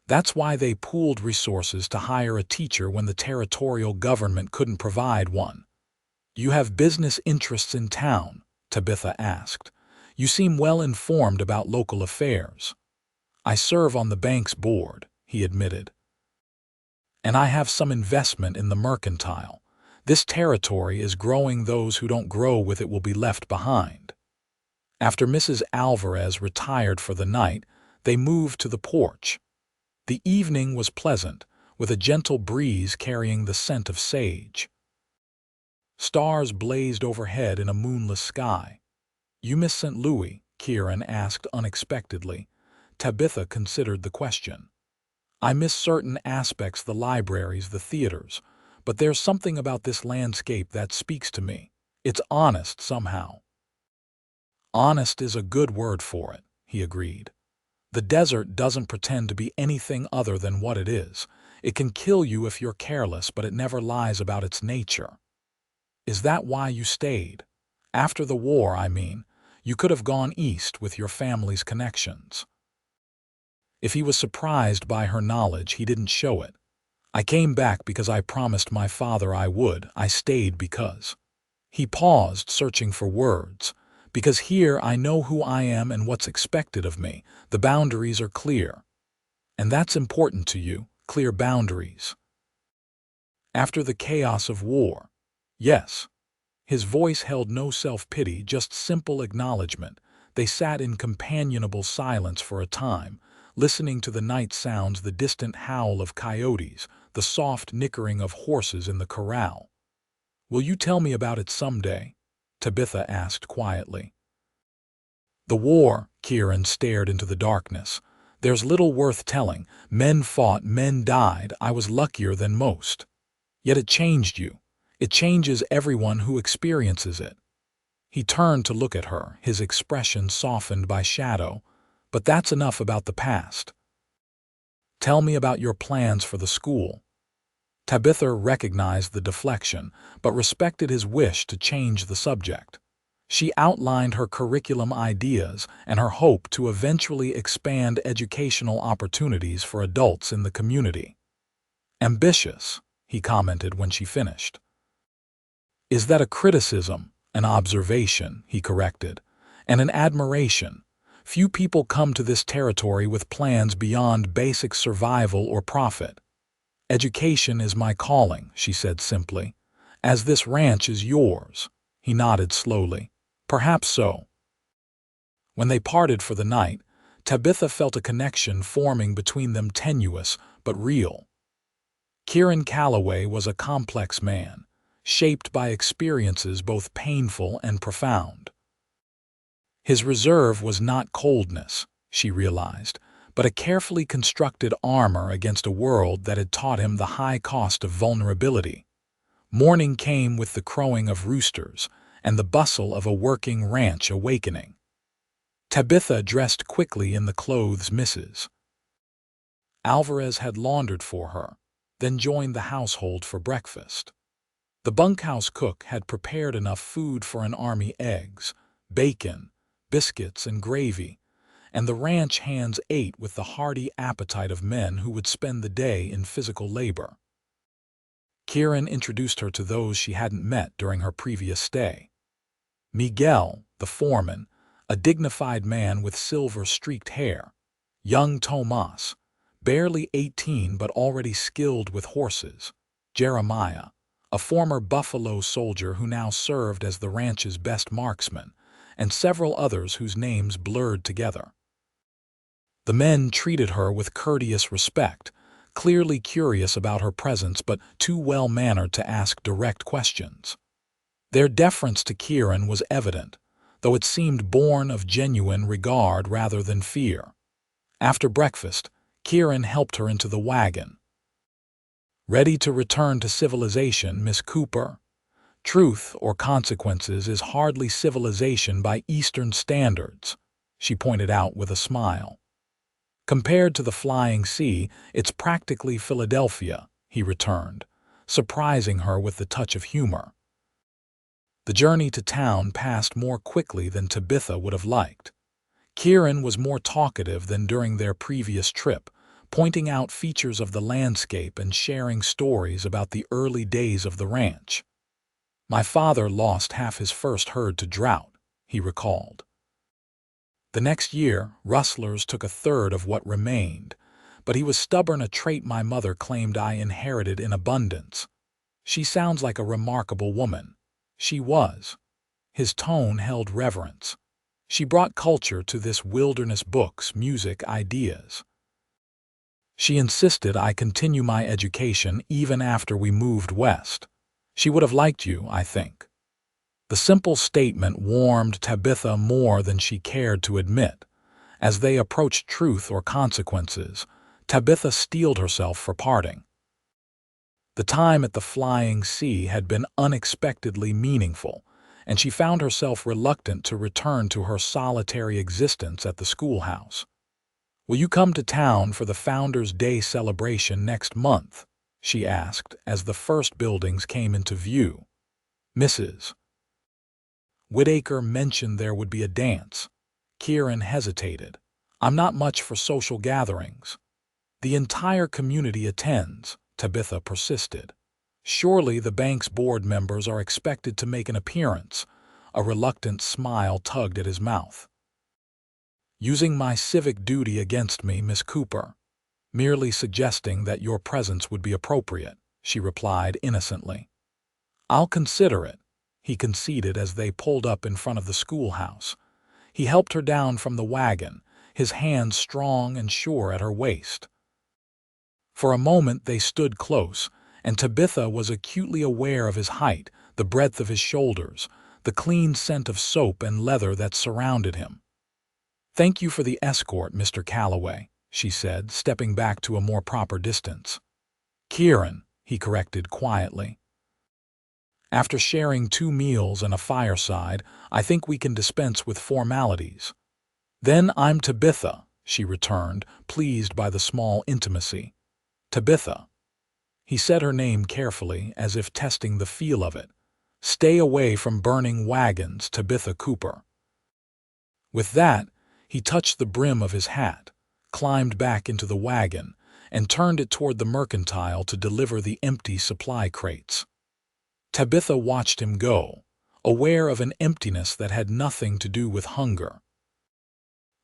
[SPEAKER 1] "That's why they pooled resources to hire a teacher when the territorial government couldn't provide one." "You have business interests in town?" Tabitha asked. "You seem well informed about local affairs." "I serve on the bank's board," he admitted. "And I have some investment in the mercantile. This territory is growing; those who don't grow with it will be left behind." After Mrs. Alvarez retired for the night, they moved to the porch. The evening was pleasant, with a gentle breeze carrying the scent of sage. Stars blazed overhead in a moonless sky. "You miss St. Louis?" Kieran asked unexpectedly. Tabitha considered the question. "I miss certain aspects, the libraries, the theaters, but there's something about this landscape that speaks to me. It's honest somehow." "Honest is a good word for it," he agreed. "The desert doesn't pretend to be anything other than what it is. It can kill you if you're careless, but it never lies about its nature." "Is that why you stayed? After the war, I mean. You could have gone east with your family's connections." If he was surprised by her knowledge, he didn't show it. "I came back because I promised my father I would. I stayed because—" He paused, searching for words. "Because here I know who I am and what's expected of me. The boundaries are clear." "And that's important to you, clear boundaries?" "After the chaos of war, yes." His voice held no self-pity, just simple acknowledgement. They sat in companionable silence for a time, listening to the night sounds, the distant howl of coyotes, the soft nickering of horses in the corral. "Will you tell me about it someday?" Tabitha asked quietly. "The war," Kieran stared into the darkness. "There's little worth telling. Men fought, men died. I was luckier than most. Yet it changed you. It changes everyone who experiences it." He turned to look at her, his expression softened by shadow. "But that's enough about the past. Tell me about your plans for the school." Tabitha recognized the deflection, but respected his wish to change the subject. She outlined her curriculum ideas and her hope to eventually expand educational opportunities for adults in the community. "Ambitious," he commented when she finished. "Is that a criticism?" "An observation," he corrected, "and an admiration. Few people come to this territory with plans beyond basic survival or profit." "Education is my calling," she said simply. "As this ranch is yours." He nodded slowly. "Perhaps so." When they parted for the night, Tabitha felt a connection forming between them, tenuous but real. Kieran Calloway was a complex man, shaped by experiences both painful and profound. His reserve was not coldness, she realized, but a carefully constructed armor against a world that had taught him the high cost of vulnerability. Morning came with the crowing of roosters and the bustle of a working ranch awakening. Tabitha dressed quickly in the clothes Mrs. Alvarez had laundered for her, then joined the household for breakfast. The bunkhouse cook had prepared enough food for an army: eggs, bacon, biscuits, and gravy, and the ranch hands ate with the hearty appetite of men who would spend the day in physical labor. Kieran introduced her to those she hadn't met during her previous stay. Miguel, the foreman, a dignified man with silver-streaked hair. Young Tomas, barely 18 but already skilled with horses. Jeremiah, a former Buffalo soldier who now served as the ranch's best marksman, and several others whose names blurred together. The men treated her with courteous respect, clearly curious about her presence but too well-mannered to ask direct questions. Their deference to Kieran was evident, though it seemed born of genuine regard rather than fear. After breakfast, Kieran helped her into the wagon. "Ready to return to civilization, Miss Cooper? Truth or consequences is hardly civilization by Eastern standards," she pointed out with a smile. Compared to the flying sea, it's practically Philadelphia, he returned, surprising her with the touch of humor. The journey to town passed more quickly than Tabitha would have liked. Kieran was more talkative than during their previous trip, pointing out features of the landscape and sharing stories about the early days of the ranch. "My father lost half his first herd to drought," he recalled. "The next year, rustlers took a third of what remained, but he was stubborn, a trait my mother claimed I inherited in abundance. She sounds like a remarkable woman." She was. His tone held reverence. "She brought culture to this wilderness, books, music, ideas. She insisted I continue my education even after we moved west. She would have liked you, I think." The simple statement warmed Tabitha more than she cared to admit. As they approached truth or consequences, Tabitha steeled herself for parting. The time at the flying sea had been unexpectedly meaningful, and she found herself reluctant to return to her solitary existence at the schoolhouse. "Will you come to town for the Founders' Day celebration next month?" she asked as the first buildings came into view. Mrs. Whitaker mentioned there would be a dance. Kieran hesitated. "I'm not much for social gatherings." "The entire community attends," Tabitha persisted. "Surely the bank's board members are expected to make an appearance." A reluctant smile tugged at his mouth. "Using my civic duty against me, Miss Cooper. Merely suggesting that your presence would be appropriate," she replied innocently. "I'll consider it," he conceded as they pulled up in front of the schoolhouse. He helped her down from the wagon, his hands strong and sure at her waist. For a moment they stood close, and Tabitha was acutely aware of his height, the breadth of his shoulders, the clean scent of soap and leather that surrounded him. "Thank you for the escort, Mr. Calloway," she said, stepping back to a more proper distance. "Kieran," he corrected quietly. "After sharing 2 meals and a fireside, I think we can dispense with formalities." "Then I'm Tabitha," she returned, pleased by the small intimacy. "Tabitha." He said her name carefully, as if testing the feel of it. "Stay away from burning wagons, Tabitha Cooper." With that, he touched the brim of his hat, climbed back into the wagon, and turned it toward the mercantile to deliver the empty supply crates. Tabitha watched him go, aware of an emptiness that had nothing to do with hunger.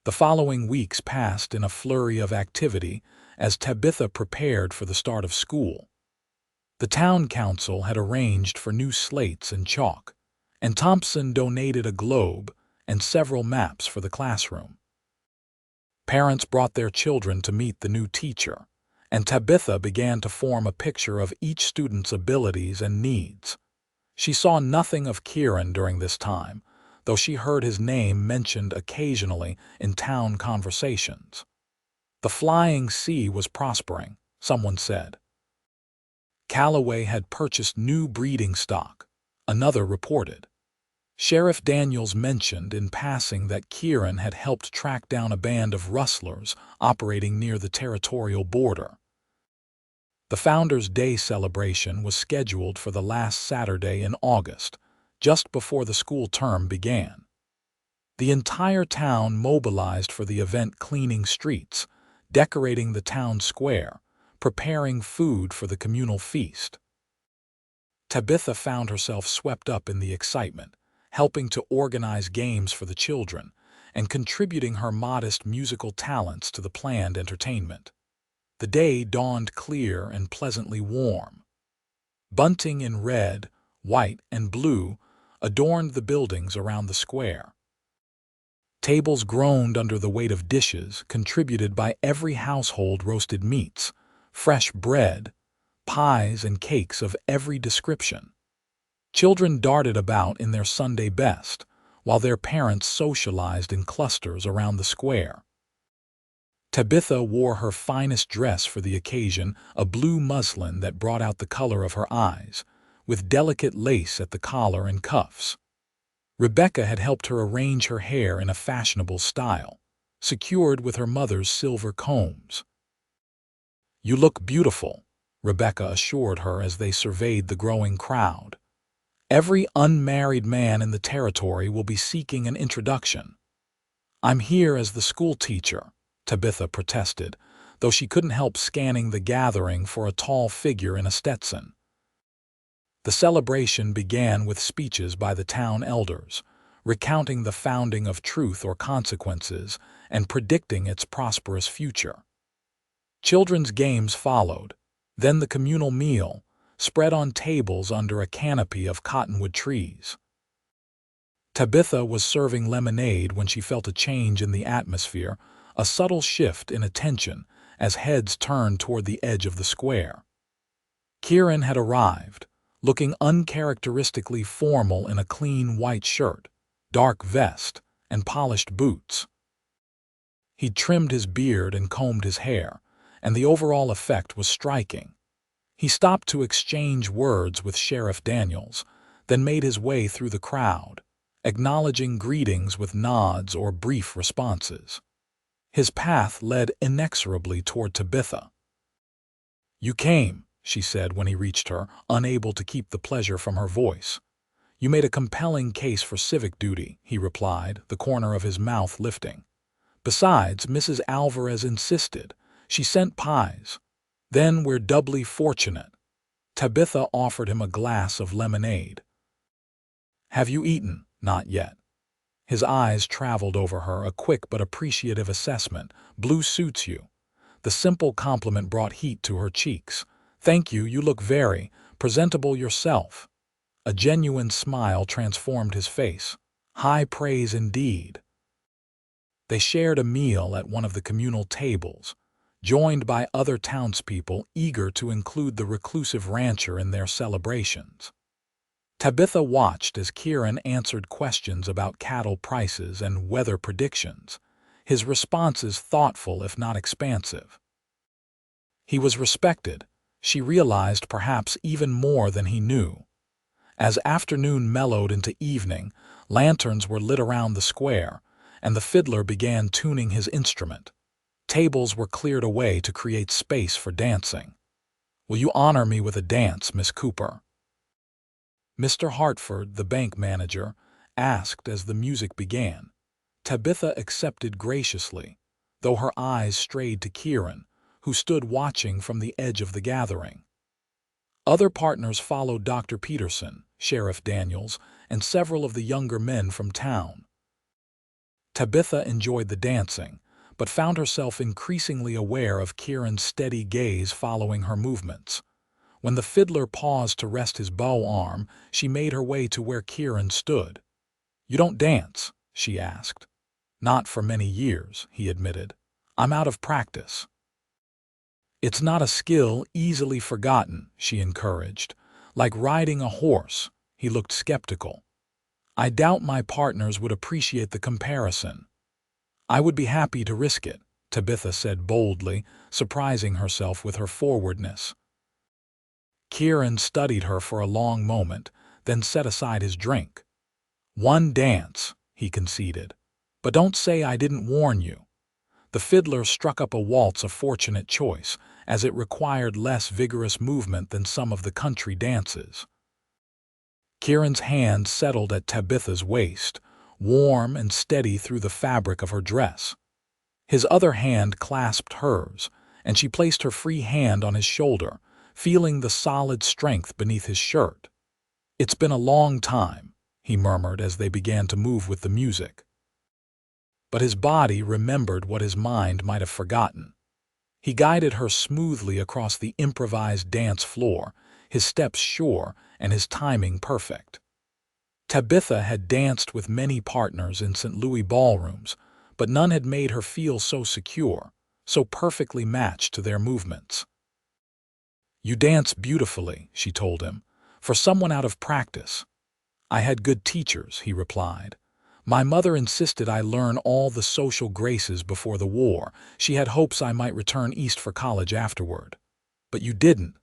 [SPEAKER 1] The following weeks passed in a flurry of activity as Tabitha prepared for the start of school. The town council had arranged for new slates and chalk, and Thompson donated a globe and several maps for the classroom. Parents brought their children to meet the new teacher, and Tabitha began to form a picture of each student's abilities and needs. She saw nothing of Kieran during this time, though she heard his name mentioned occasionally in town conversations. The flying sea was prospering, someone said. Calloway had purchased new breeding stock, another reported. Sheriff Daniels mentioned in passing that Kieran had helped track down a band of rustlers operating near the territorial border. The Founders' Day celebration was scheduled for the last Saturday in August, just before the school term began. The entire town mobilized for the event, cleaning streets, decorating the town square, preparing food for the communal feast. Tabitha found herself swept up in the excitement, helping to organize games for the children, and contributing her modest musical talents to the planned entertainment. The day dawned clear and pleasantly warm. Bunting in red, white, and blue adorned the buildings around the square. Tables groaned under the weight of dishes contributed by every household, roasted meats, fresh bread, pies, and cakes of every description. Children darted about in their Sunday best, while their parents socialized in clusters around the square. Tabitha wore her finest dress for the occasion, a blue muslin that brought out the color of her eyes, with delicate lace at the collar and cuffs. Rebecca had helped her arrange her hair in a fashionable style, secured with her mother's silver combs. "You look beautiful," Rebecca assured her as they surveyed the growing crowd. "Every unmarried man in the territory will be seeking an introduction." "I'm here as the schoolteacher," Tabitha protested, though she couldn't help scanning the gathering for a tall figure in a Stetson. The celebration began with speeches by the town elders, recounting the founding of Truth or Consequences and predicting its prosperous future. Children's games followed, then the communal meal, spread on tables under a canopy of cottonwood trees. Tabitha was serving lemonade when she felt a change in the atmosphere, a subtle shift in attention as heads turned toward the edge of the square. Kieran had arrived, looking uncharacteristically formal in a clean white shirt, dark vest, and polished boots. He'd trimmed his beard and combed his hair, and the overall effect was striking. He stopped to exchange words with Sheriff Daniels, then made his way through the crowd, acknowledging greetings with nods or brief responses. His path led inexorably toward Tabitha. "You came," she said when he reached her, unable to keep the pleasure from her voice. "You made a compelling case for civic duty," he replied, the corner of his mouth lifting. "Besides, Mrs. Alvarez insisted. She sent pies. Then we're doubly fortunate." Tabitha offered him a glass of lemonade. "Have you eaten?" "Not yet." His eyes traveled over her, a quick but appreciative assessment. "Blue suits you." The simple compliment brought heat to her cheeks. "Thank you, you look very presentable yourself." A genuine smile transformed his face. High praise indeed. They shared a meal at one of the communal tables, joined by other townspeople eager to include the reclusive rancher in their celebrations. Tabitha watched as Kieran answered questions about cattle prices and weather predictions, his responses thoughtful if not expansive. He was respected, she realized, perhaps even more than he knew. As afternoon mellowed into evening, lanterns were lit around the square, and the fiddler began tuning his instrument. Tables were cleared away to create space for dancing. "Will you honor me with a dance, Miss Cooper?" Mr. Hartford, the bank manager, asked as the music began. Tabitha accepted graciously, though her eyes strayed to Kieran, who stood watching from the edge of the gathering. Other partners followed Dr. Peterson, Sheriff Daniels, and several of the younger men from town. Tabitha enjoyed the dancing, but found herself increasingly aware of Kieran's steady gaze following her movements. When the fiddler paused to rest his bow arm, she made her way to where Kieran stood. "You don't dance?" she asked. "Not for many years," he admitted. "I'm out of practice." "It's not a skill easily forgotten," she encouraged. "Like riding a horse." He looked skeptical. "I doubt my partners would appreciate the comparison." "I would be happy to risk it," Tabitha said boldly, surprising herself with her forwardness. Kieran studied her for a long moment, then set aside his drink. "One dance," he conceded. "But don't say I didn't warn you." The fiddler struck up a waltz, a fortunate choice, as it required less vigorous movement than some of the country dances. Kieran's hand settled at Tabitha's waist, warm and steady through the fabric of her dress. His other hand clasped hers, and she placed her free hand on his shoulder, feeling the solid strength beneath his shirt. "It's been a long time," he murmured as they began to move with the music. But his body remembered what his mind might have forgotten. He guided her smoothly across the improvised dance floor, his steps sure and his timing perfect. Tabitha had danced with many partners in St. Louis ballrooms, but none had made her feel so secure, so perfectly matched to their movements. "You dance beautifully," she told him, "for someone out of practice." "I had good teachers," he replied. "My mother insisted I learn all the social graces before the war. She had hopes I might return east for college afterward." "But you didn't."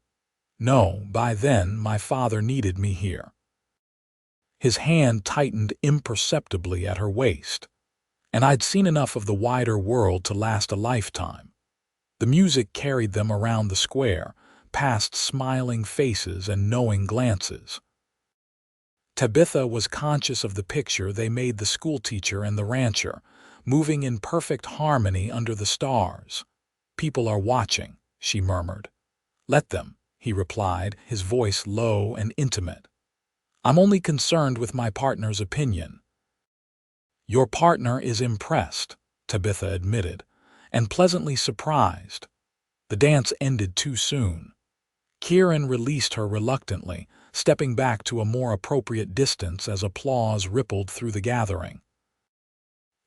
[SPEAKER 1] "No, by then my father needed me here." His hand tightened imperceptibly at her waist. and I'd seen enough of the wider world to last a lifetime. The music carried them around the square, past smiling faces and knowing glances. Tabitha was conscious of the picture they made, the schoolteacher and the rancher, moving in perfect harmony under the stars. "People are watching," she murmured. "Let them," he replied, his voice low and intimate. "I'm only concerned with my partner's opinion." "Your partner is impressed," Tabitha admitted, "and pleasantly surprised." The dance ended too soon. Kieran released her reluctantly, stepping back to a more appropriate distance as applause rippled through the gathering.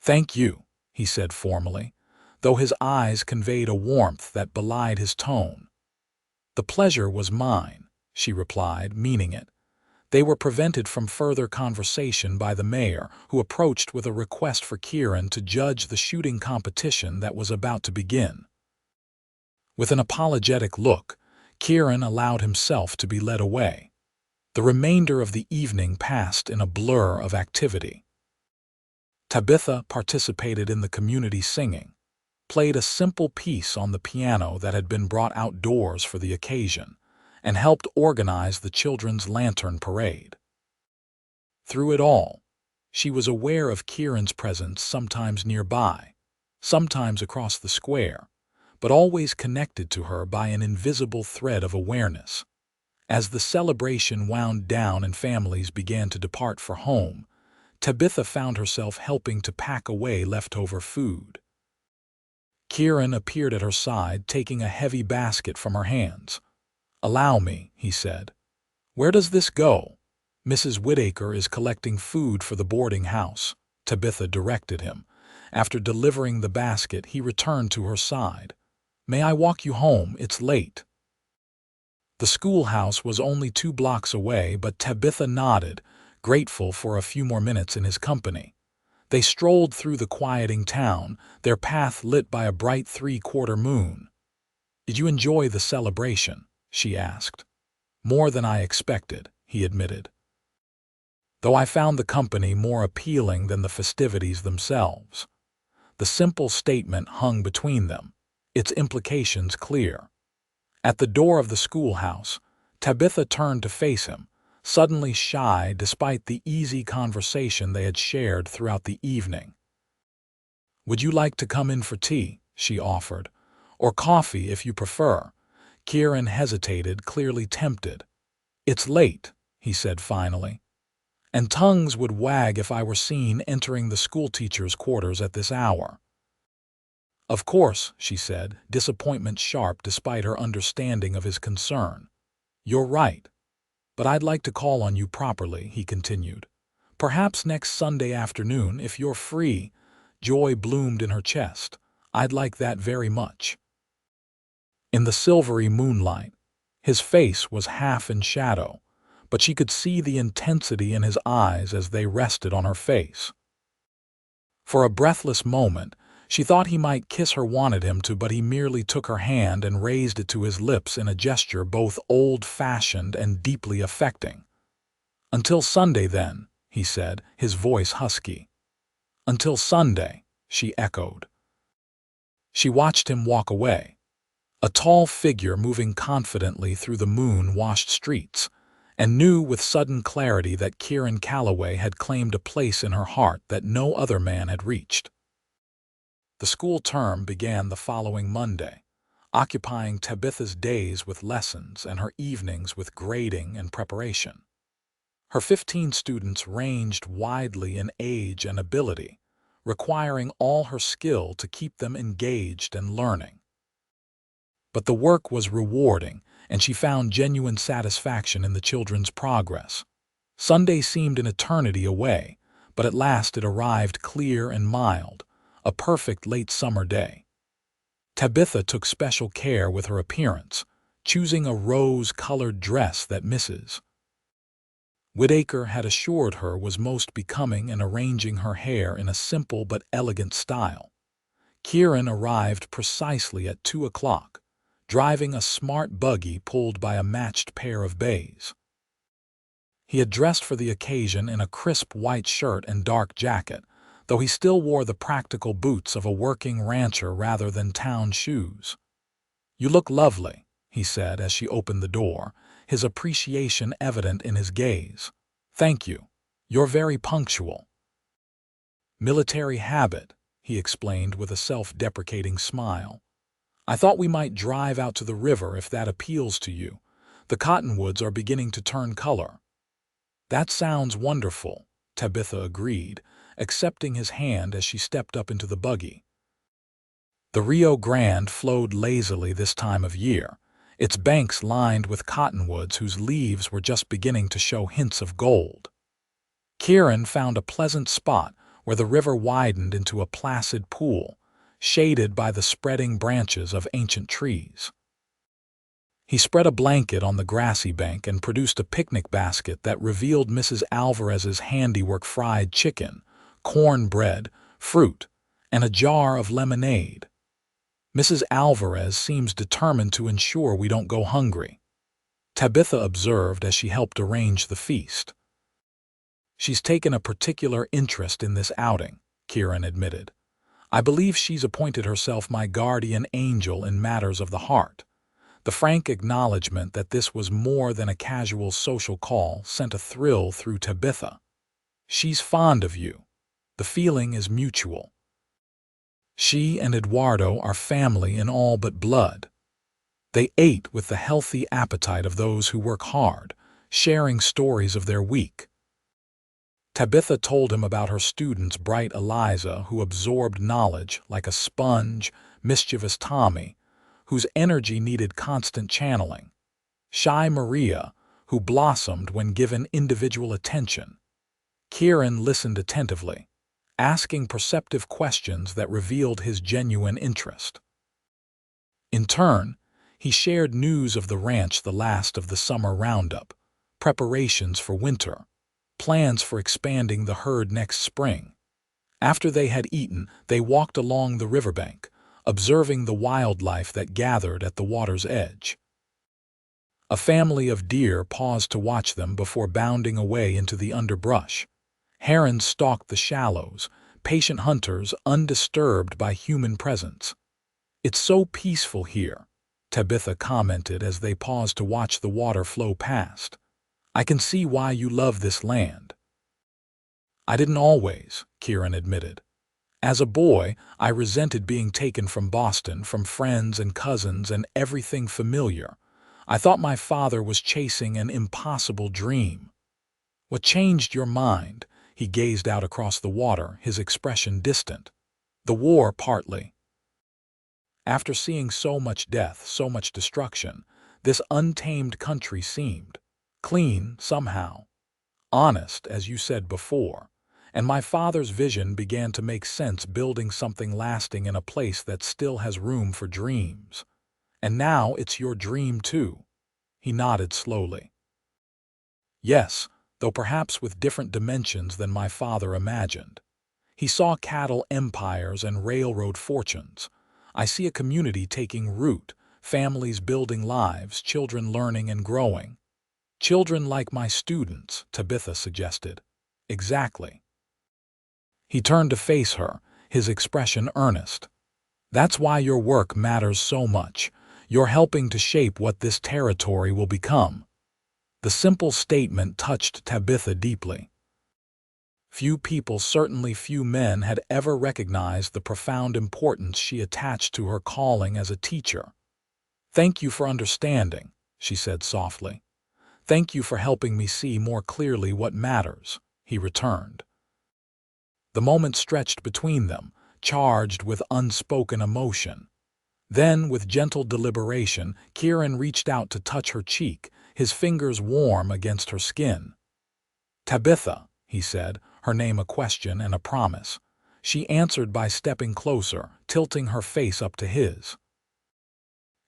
[SPEAKER 1] "Thank you," he said formally, though his eyes conveyed a warmth that belied his tone. "The pleasure was mine," she replied, meaning it. They were prevented from further conversation by the mayor, who approached with a request for Kieran to judge the shooting competition that was about to begin. With an apologetic look, Kieran allowed himself to be led away. The remainder of the evening passed in a blur of activity. Tabitha participated in the community singing, played a simple piece on the piano that had been brought outdoors for the occasion, and helped organize the children's lantern parade. Through it all, she was aware of Kieran's presence, sometimes nearby, sometimes across the square, but always connected to her by an invisible thread of awareness. As the celebration wound down and families began to depart for home, Tabitha found herself helping to pack away leftover food. Kieran appeared at her side, taking a heavy basket from her hands. "Allow me," he said. "Where does this go?" "Mrs. Whittaker is collecting food for the boarding house," Tabitha directed him. After delivering the basket, he returned to her side. "May I walk you home? It's late." The schoolhouse was only 2 blocks away, but Tabitha nodded, grateful for a few more minutes in his company. They strolled through the quieting town, their path lit by a bright 3/4 moon. "Did you enjoy the celebration?" she asked. "More than I expected," he admitted. "Though I found the company more appealing than the festivities themselves." The simple statement hung between them, its implications clear. At the door of the schoolhouse, Tabitha turned to face him, suddenly shy despite the easy conversation they had shared throughout the evening. "Would you like to come in for tea?" she offered. "Or coffee if you prefer." Kieran hesitated, clearly tempted. "It's late," he said finally, "and tongues would wag if I were seen entering the schoolteacher's quarters at this hour." "Of course," she said, disappointment sharp despite her understanding of his concern. "You're right. But I'd like to call on you properly," he continued. "Perhaps next Sunday afternoon, if you're free." Joy bloomed in her chest. "I'd like that very much." In the silvery moonlight, his face was half in shadow, but she could see the intensity in his eyes as they rested on her face. For a breathless moment, she thought he might kiss her, wanted him to, but he merely took her hand and raised it to his lips in a gesture both old-fashioned and deeply affecting. "Until Sunday, then," he said, his voice husky. "Until Sunday," she echoed. She watched him walk away, a tall figure moving confidently through the moon-washed streets, and knew with sudden clarity that Kieran Calloway had claimed a place in her heart that no other man had reached. The school term began the following Monday, occupying Tabitha's days with lessons and her evenings with grading and preparation. Her 15 students ranged widely in age and ability, requiring all her skill to keep them engaged and learning. But the work was rewarding, and she found genuine satisfaction in the children's progress. Sunday seemed an eternity away, but at last it arrived, clear and mild, a perfect late summer day. Tabitha took special care with her appearance, choosing a rose-colored dress that Mrs. Whittaker had assured her was most becoming and arranging her hair in a simple but elegant style. Kieran arrived precisely at 2 o'clock, driving a smart buggy pulled by a matched pair of bays. He had dressed for the occasion in a crisp white shirt and dark jacket, though he still wore the practical boots of a working rancher rather than town shoes. "You look lovely," he said as she opened the door, his appreciation evident in his gaze. "Thank you. You're very punctual." "Military habit," he explained with a self-deprecating smile. "I thought we might drive out to the river if that appeals to you. The cottonwoods are beginning to turn color." "That sounds wonderful," Tabitha agreed, accepting his hand as she stepped up into the buggy. The Rio Grande flowed lazily this time of year, its banks lined with cottonwoods whose leaves were just beginning to show hints of gold. Kieran found a pleasant spot where the river widened into a placid pool, shaded by the spreading branches of ancient trees. He spread a blanket on the grassy bank and produced a picnic basket that revealed Mrs. Alvarez's handiwork: fried chicken, cornbread, fruit, and a jar of lemonade. "Mrs. Alvarez seems determined to ensure we don't go hungry," Tabitha observed as she helped arrange the feast. "She's taken a particular interest in this outing," Kieran admitted. "I believe she's appointed herself my guardian angel in matters of the heart." The frank acknowledgement that this was more than a casual social call sent a thrill through Tabitha. "She's fond of you. The feeling is mutual. She and Eduardo are family in all but blood." They ate with the healthy appetite of those who work hard, sharing stories of their week. Tabitha told him about her student's bright Eliza, who absorbed knowledge like a sponge, mischievous Tommy, whose energy needed constant channeling, shy Maria, who blossomed when given individual attention. Kieran listened attentively, asking perceptive questions that revealed his genuine interest. In turn, he shared news of the ranch, the last of the summer roundup, preparations for winter, plans for expanding the herd next spring. After they had eaten, they walked along the riverbank, observing the wildlife that gathered at the water's edge. A family of deer paused to watch them before bounding away into the underbrush. Herons stalked the shallows, patient hunters undisturbed by human presence. "It's so peaceful here," Tabitha commented as they paused to watch the water flow past. "I can see why you love this land." "I didn't always," Kieran admitted. "As a boy, I resented being taken from Boston, from friends and cousins and everything familiar. I thought my father was chasing an impossible dream." "What changed your mind?" He gazed out across the water, his expression distant. "The war, partly. After seeing so much death, so much destruction, this untamed country seemed clean somehow, honest, as you said before. And my father's vision began to make sense, building something lasting in a place that still has room for dreams. And now it's your dream too." He nodded slowly. "Yes, though perhaps with different dimensions than my father imagined. He saw cattle empires and railroad fortunes. I see a community taking root, families building lives, children learning and growing." "Children like my students," Tabitha suggested. "Exactly." He turned to face her, his expression earnest. "That's why your work matters so much. You're helping to shape what this territory will become." The simple statement touched Tabitha deeply. Few people, certainly few men, had ever recognized the profound importance she attached to her calling as a teacher. "Thank you for understanding," she said softly. "Thank you for helping me see more clearly what matters," he returned. The moment stretched between them, charged with unspoken emotion. Then, with gentle deliberation, Kieran reached out to touch her cheek, his fingers warm against her skin. "Tabitha," he said, her name a question and a promise. She answered by stepping closer, tilting her face up to his.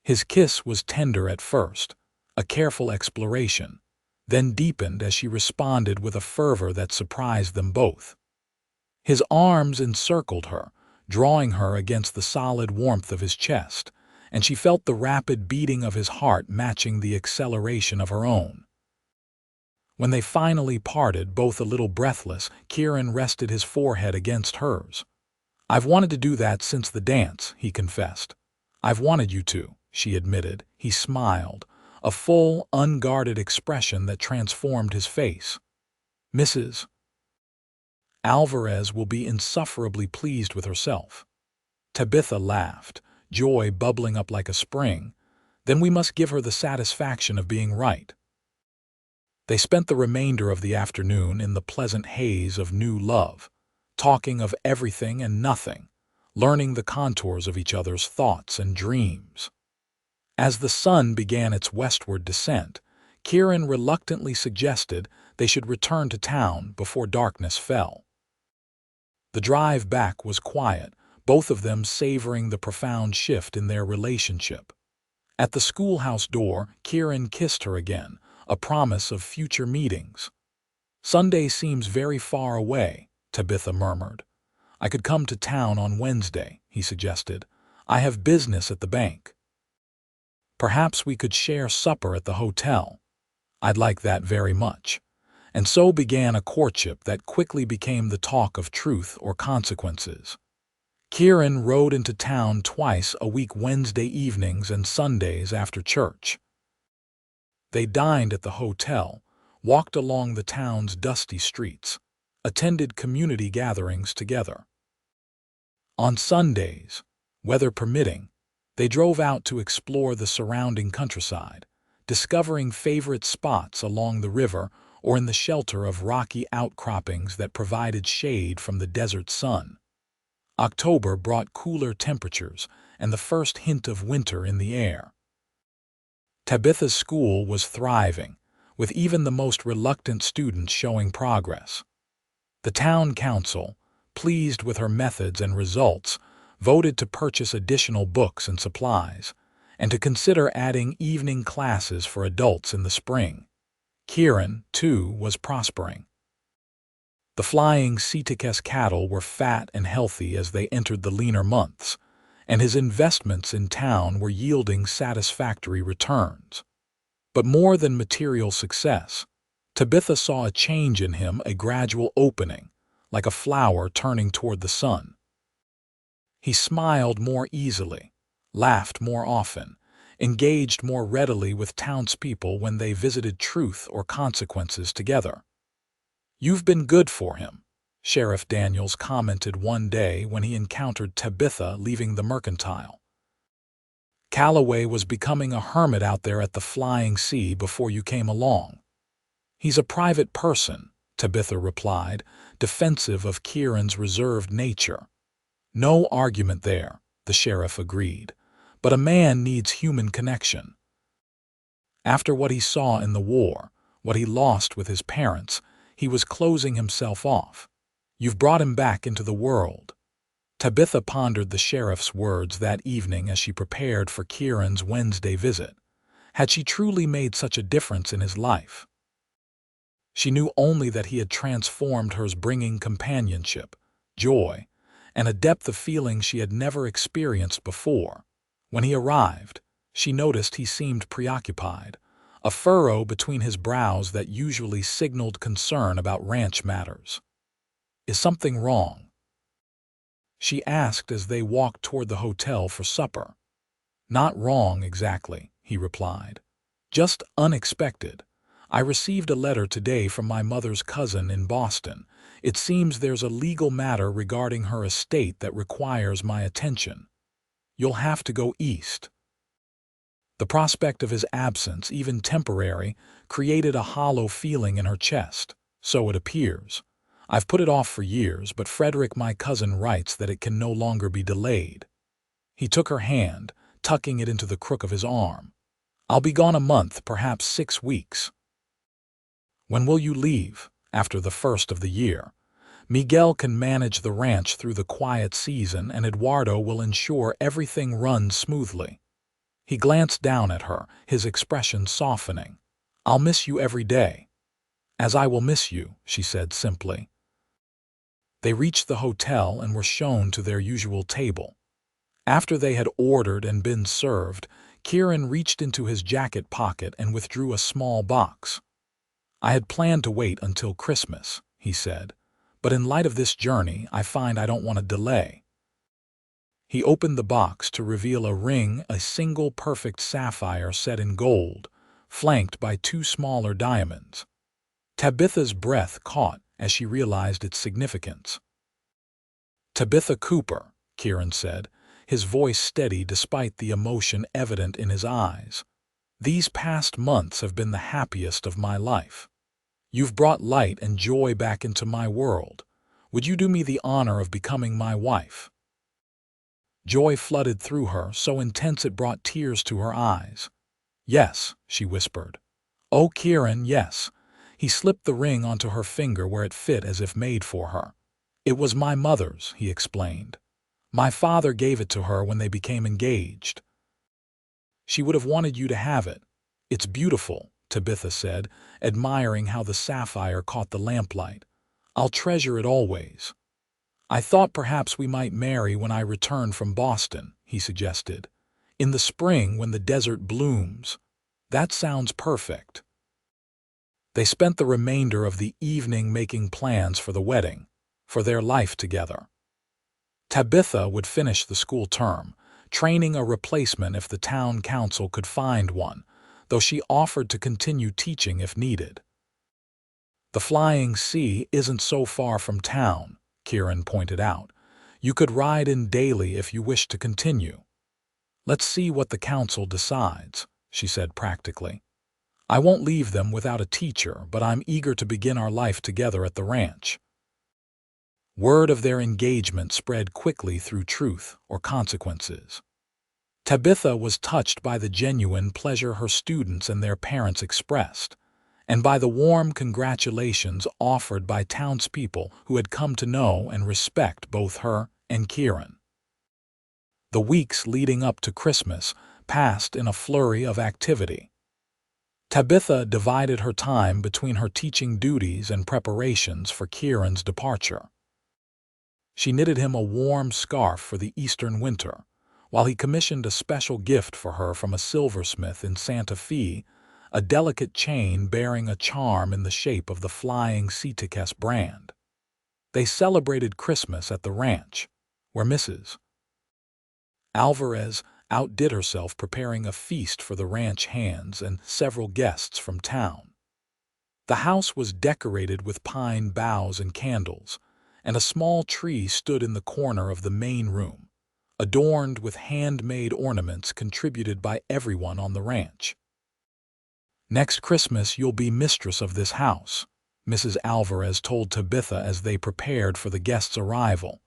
[SPEAKER 1] His kiss was tender at first, a careful exploration, then deepened as she responded with a fervor that surprised them both. His arms encircled her, drawing her against the solid warmth of his chest, and she felt the rapid beating of his heart matching the acceleration of her own. When they finally parted, both a little breathless, Kieran rested his forehead against hers. "I've wanted to do that since the dance," he confessed. "I've wanted you to," she admitted. He smiled, a full, unguarded expression that transformed his face. "Mrs. Alvarez will be insufferably pleased with herself." Tabitha laughed, joy bubbling up like a spring. "Then we must give her the satisfaction of being right." They spent the remainder of the afternoon in the pleasant haze of new love, talking of everything and nothing, learning the contours of each other's thoughts and dreams. As the sun began its westward descent, Kieran reluctantly suggested they should return to town before darkness fell. The drive back was quiet, both of them savoring the profound shift in their relationship. At the schoolhouse door, Kieran kissed her again, a promise of future meetings. "Sunday seems very far away," Tabitha murmured. "I could come to town on Wednesday," he suggested. "I have business at the bank." "Perhaps we could share supper at the hotel." "I'd like that very much." And so began a courtship that quickly became the talk of truth or consequences. Kieran rode into town twice a week, Wednesday evenings and Sundays after church. They dined at the hotel, walked along the town's dusty streets, attended community gatherings together. On Sundays, weather permitting, they drove out to explore the surrounding countryside, discovering favorite spots along the river or in the shelter of rocky outcroppings that provided shade from the desert sun. October brought cooler temperatures and the first hint of winter in the air. Tabitha's school was thriving, with even the most reluctant students showing progress. The town council, pleased with her methods and results, voted to purchase additional books and supplies, and to consider adding evening classes for adults in the spring. Kieran, too, was prospering. The flying Ceticus cattle were fat and healthy as they entered the leaner months, and his investments in town were yielding satisfactory returns. But more than material success, Tabitha saw a change in him, a gradual opening, like a flower turning toward the sun. He smiled more easily, laughed more often, engaged more readily with townspeople when they visited truth or consequences together. "You've been good for him," Sheriff Daniels commented one day when he encountered Tabitha leaving the mercantile. "Calloway was becoming a hermit out there at the Flying C before you came along." "He's a private person," Tabitha replied, defensive of Kieran's reserved nature. "No argument there," the sheriff agreed, "but a man needs human connection." After what he saw in the war, what he lost with his parents, he was closing himself off. "You've brought him back into the world." Tabitha pondered the sheriff's words that evening as she prepared for Kieran's Wednesday visit. Had she truly made such a difference in his life? She knew only that he had transformed hers, bringing companionship, joy, and a depth of feeling she had never experienced before. When he arrived, she noticed he seemed preoccupied, a furrow between his brows that usually signaled concern about ranch matters. "Is something wrong?" she asked as they walked toward the hotel for supper. "Not wrong exactly," he replied. "Just unexpected. I received a letter today from my mother's cousin in Boston. It seems there's a legal matter regarding her estate that requires my attention. You'll have to go east." The prospect of his absence, even temporary, created a hollow feeling in her chest. "So it appears. I've put it off for years, but Frederick, my cousin, writes that it can no longer be delayed." He took her hand, tucking it into the crook of his arm. "I'll be gone a month, perhaps 6 weeks." "When will you leave?" "After the first of the year. Miguel can manage the ranch through the quiet season, and Eduardo will ensure everything runs smoothly." He glanced down at her, his expression softening. "I'll miss you every day." "As I will miss you," she said simply. They reached the hotel and were shown to their usual table. After they had ordered and been served, Kieran reached into his jacket pocket and withdrew a small box. "I had planned to wait until Christmas," he said, "but in light of this journey, I find I don't want to delay." He opened the box to reveal a ring, a single perfect sapphire set in gold, flanked by two smaller diamonds. Tabitha's breath caught as she realized its significance. "Tabitha Cooper," Kieran said, his voice steady despite the emotion evident in his eyes. "These past months have been the happiest of my life. You've brought light and joy back into my world. Would you do me the honor of becoming my wife?" Joy flooded through her, so intense it brought tears to her eyes. "Yes," she whispered. "Oh, Kieran, yes." He slipped the ring onto her finger where it fit as if made for her. "It was my mother's," he explained. "My father gave it to her when they became engaged. She would have wanted you to have it." "It's beautiful," Tabitha said, admiring how the sapphire caught the lamplight. "I'll treasure it always." "I thought perhaps we might marry when I return from Boston," he suggested. "In the spring when the desert blooms." "That sounds perfect." They spent the remainder of the evening making plans for the wedding, for their life together. Tabitha would finish the school term, training a replacement if the town council could find one, though she offered to continue teaching if needed. "The Flying C isn't so far from town," Kieran pointed out. "You could ride in daily if you wish to continue." "Let's see what the council decides," she said practically. "I won't leave them without a teacher, but I'm eager to begin our life together at the ranch." Word of their engagement spread quickly through Truth or Consequences. Tabitha was touched by the genuine pleasure her students and their parents expressed, and by the warm congratulations offered by townspeople who had come to know and respect both her and Kieran. The weeks leading up to Christmas passed in a flurry of activity. Tabitha divided her time between her teaching duties and preparations for Kieran's departure. She knitted him a warm scarf for the eastern winter, while he commissioned a special gift for her from a silversmith in Santa Fe, a delicate chain bearing a charm in the shape of the Flying C brand. They celebrated Christmas at the ranch, where Mrs. Alvarez outdid herself preparing a feast for the ranch hands and several guests from town. The house was decorated with pine boughs and candles, and a small tree stood in the corner of the main room, adorned with handmade ornaments contributed by everyone on the ranch. "Next Christmas you'll be mistress of this house," Mrs. Alvarez told Tabitha as they prepared for the guests' arrival.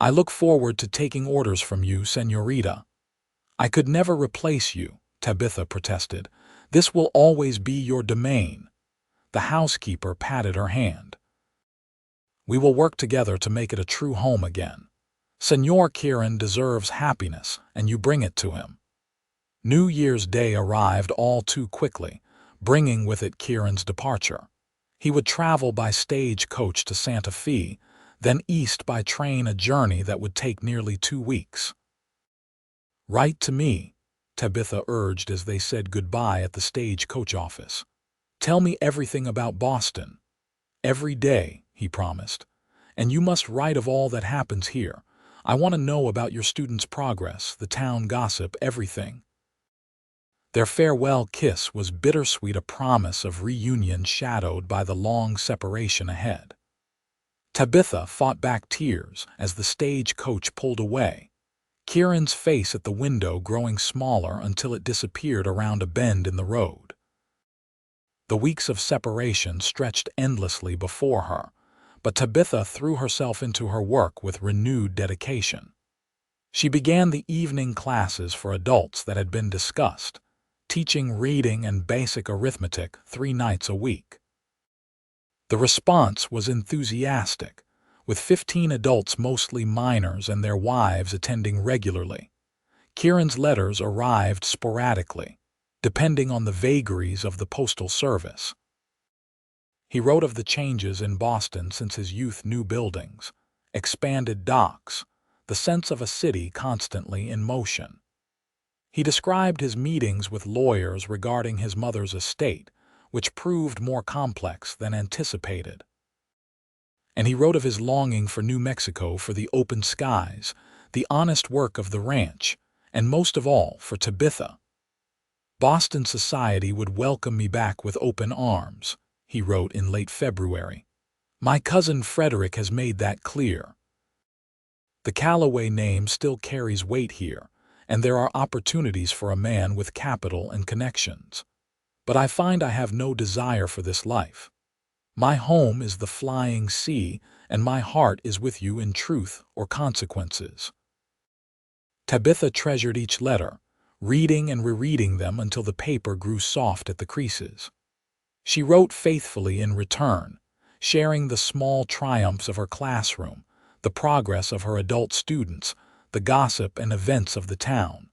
[SPEAKER 1] "I look forward to taking orders from you, Señorita." "I could never replace you," Tabitha protested. "This will always be your domain." The housekeeper patted her hand. "We will work together to make it a true home again. Señor Kieran deserves happiness, and you bring it to him." New Year's Day arrived all too quickly, bringing with it Kieran's departure. He would travel by stagecoach to Santa Fe, then east by train, a journey that would take nearly 2 weeks. "Write to me," Tabitha urged as they said goodbye at the stagecoach office. "Tell me everything about Boston." "Every day," he promised. "And you must write of all that happens here. I want to know about your students' progress, the town gossip, everything." Their farewell kiss was bittersweet, a promise of reunion shadowed by the long separation ahead. Tabitha fought back tears as the stagecoach pulled away, Kieran's face at the window growing smaller until it disappeared around a bend in the road. The weeks of separation stretched endlessly before her, but Tabitha threw herself into her work with renewed dedication. She began the evening classes for adults that had been discussed, teaching reading and basic arithmetic 3 nights a week. The response was enthusiastic, with 15 adults, mostly minors and their wives, attending regularly. Kieran's letters arrived sporadically, depending on the vagaries of the postal service. He wrote of the changes in Boston since his youth: new buildings, expanded docks, the sense of a city constantly in motion. He described his meetings with lawyers regarding his mother's estate, which proved more complex than anticipated. And he wrote of his longing for New Mexico, for the open skies, the honest work of the ranch, and most of all for Tabitha. Boston society would welcome me back with open arms, he wrote in late February. My cousin Frederick has made that clear. The Calloway name still carries weight here, and there are opportunities for a man with capital and connections. But I find I have no desire for this life. My home is the flying sea, and my heart is with you in truth or consequences. Tabitha treasured each letter, reading and rereading them until the paper grew soft at the creases. She wrote faithfully in return, sharing the small triumphs of her classroom, the progress of her adult students, the gossip and events of the town.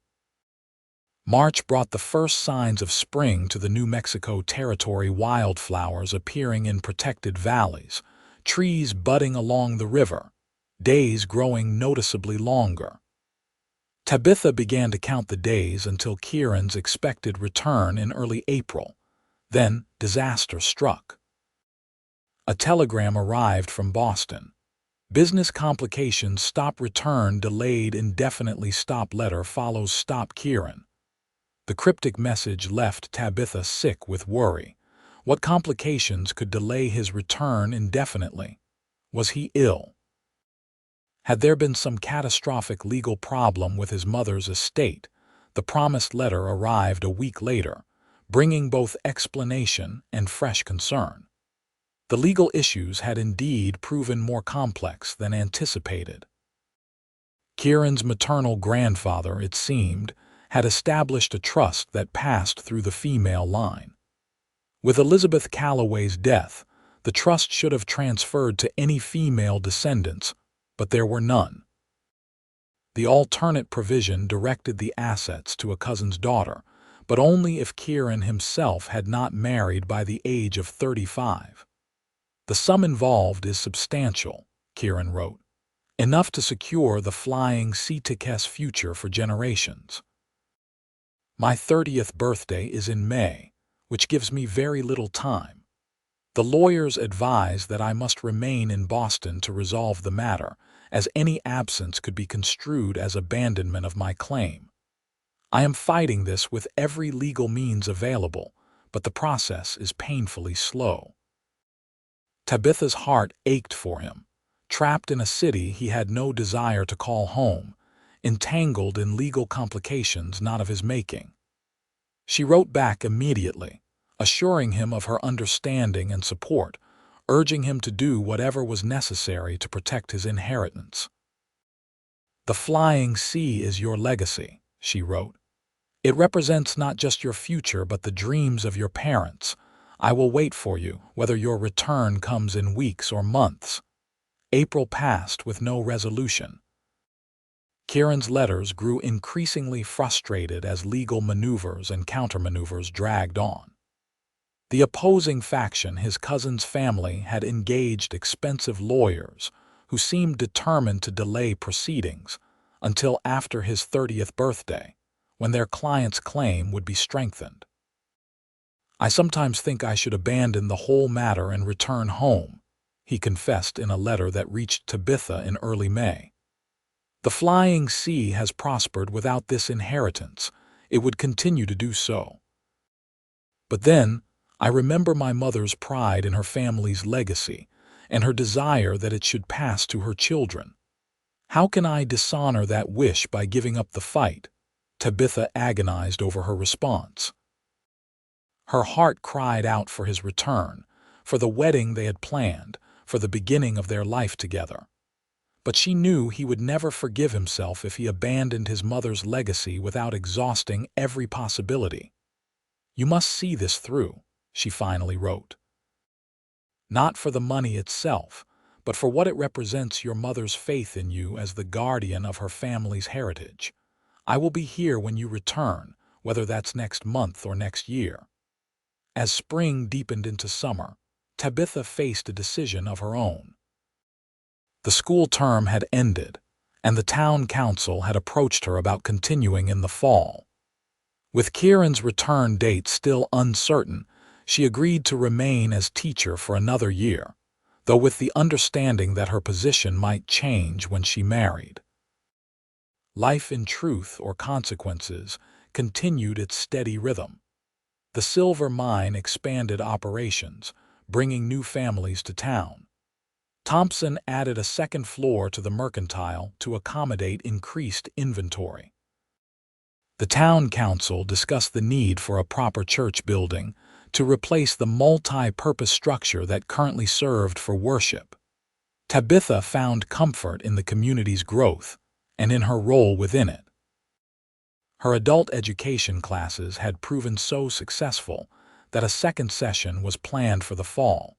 [SPEAKER 1] March brought the first signs of spring to the New Mexico territory, wildflowers appearing in protected valleys, trees budding along the river, days growing noticeably longer. Tabitha began to count the days until Kieran's expected return in early April. Then disaster struck. A telegram arrived from Boston. Business complications, stop return delayed indefinitely, stop letter follows, stop Kieran. The cryptic message left Tabitha sick with worry. What complications could delay his return indefinitely? Was he ill? Had there been some catastrophic legal problem with his mother's estate? The promised letter arrived a week later, bringing both explanation and fresh concern. The legal issues had indeed proven more complex than anticipated. Kieran's maternal grandfather, it seemed, had established a trust that passed through the female line. With Elizabeth Calloway's death, the trust should have transferred to any female descendants, but there were none. The alternate provision directed the assets to a cousin's daughter, but only if Kieran himself had not married by the age of 35. The sum involved is substantial, Kieran wrote, enough to secure the flying sea-ticket's future for generations. My 30th birthday is in May, which gives me very little time. The lawyers advise that I must remain in Boston to resolve the matter, as any absence could be construed as abandonment of my claim. I am fighting this with every legal means available, but the process is painfully slow. Tabitha's heart ached for him, trapped in a city he had no desire to call home, entangled in legal complications not of his making. She wrote back immediately, assuring him of her understanding and support, urging him to do whatever was necessary to protect his inheritance. The flying sea is your legacy, she wrote. It represents not just your future but the dreams of your parents. I will wait for you, whether your return comes in weeks or months. April passed with no resolution. Kieran's letters grew increasingly frustrated as legal maneuvers and countermaneuvers dragged on. The opposing faction, his cousin's family, had engaged expensive lawyers who seemed determined to delay proceedings until after his 30th birthday, when their client's claim would be strengthened. I sometimes think I should abandon the whole matter and return home, he confessed in a letter that reached Tabitha in early May. The flying sea has prospered without this inheritance. It would continue to do so. But then, I remember my mother's pride in her family's legacy and her desire that it should pass to her children. How can I dishonor that wish by giving up the fight? Tabitha agonized over her response. Her heart cried out for his return, for the wedding they had planned, for the beginning of their life together. But she knew he would never forgive himself if he abandoned his mother's legacy without exhausting every possibility. You must see this through, she finally wrote. Not for the money itself, but for what it represents, your mother's faith in you as the guardian of her family's heritage. I will be here when you return, whether that's next month or next year. As spring deepened into summer, Tabitha faced a decision of her own. The school term had ended, and the town council had approached her about continuing in the fall. With Kieran's return date still uncertain, She agreed to remain as teacher for another year, though with the understanding that her position might change when she married. Life in Truth or Consequences continued its steady rhythm. The silver mine expanded operations, bringing new families to town. Thompson added a second floor to the mercantile to accommodate increased inventory. The town council discussed the need for a proper church building to replace the multi-purpose structure that currently served for worship. Tabitha found comfort in the community's growth and in her role within it. Her adult education classes had proven so successful that a second session was planned for the fall.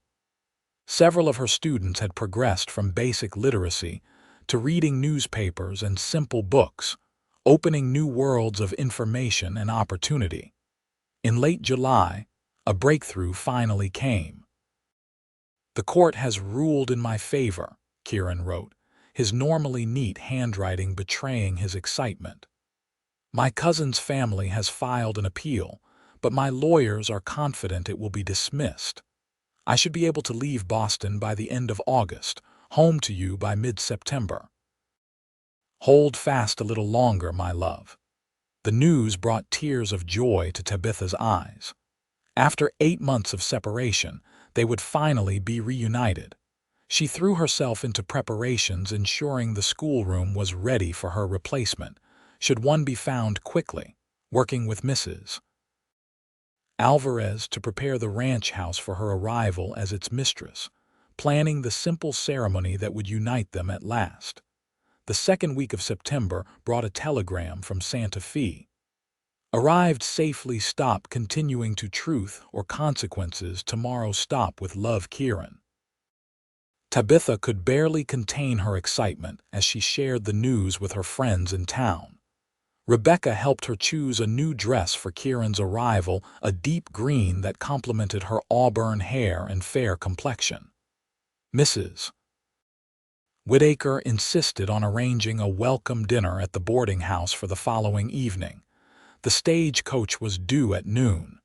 [SPEAKER 1] Several of her students had progressed from basic literacy to reading newspapers and simple books, opening new worlds of information and opportunity. In late July, a breakthrough finally came. "The court has ruled in my favor," Kieran wrote, his normally neat handwriting betraying his excitement. "My cousin's family has filed an appeal, but my lawyers are confident it will be dismissed. I should be able to leave Boston by the end of August, home to you by mid-September. Hold fast a little longer, my love." The news brought tears of joy to Tabitha's eyes. After 8 months of separation, they would finally be reunited. She threw herself into preparations, ensuring the schoolroom was ready for her replacement, should one be found quickly, working with Mrs. Alvarez to prepare the ranch house for her arrival as its mistress, planning the simple ceremony that would unite them at last. The second week of September brought a telegram from Santa Fe. "Arrived safely, stop continuing to Truth or Consequences tomorrow, stop with love, Kieran." Tabitha could barely contain her excitement as she shared the news with her friends in town. Rebecca helped her choose a new dress for Kieran's arrival, a deep green that complemented her auburn hair and fair complexion. Mrs. Whitaker insisted on arranging a welcome dinner at the boarding house for the following evening. The stagecoach was due at noon.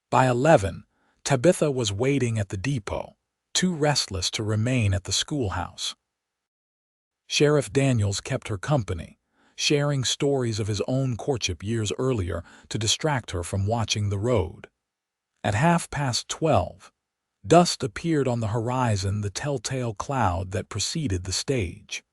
[SPEAKER 1] By 11, Tabitha was waiting at the depot, too restless to remain at the schoolhouse. Sheriff Daniels kept her company, sharing stories of his own courtship years earlier to distract her from watching the road. At 12:30, dust appeared on the horizon, the telltale cloud that preceded the stage.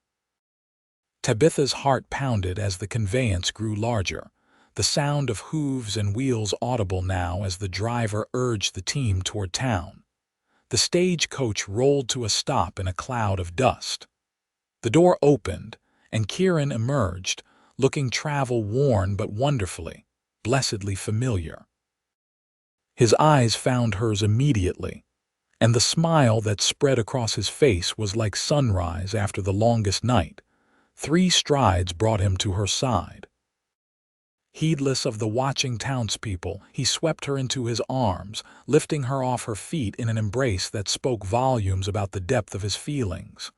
[SPEAKER 1] Tabitha's heart pounded as the conveyance grew larger, the sound of hooves and wheels audible now as the driver urged the team toward town. The stagecoach rolled to a stop in a cloud of dust. The door opened, and Kieran emerged, looking travel-worn but wonderfully, blessedly familiar. His eyes found hers immediately, and the smile that spread across his face was like sunrise after the longest night. 3 strides brought him to her side. Heedless of the watching townspeople, he swept her into his arms, lifting her off her feet in an embrace that spoke volumes about the depth of his feelings.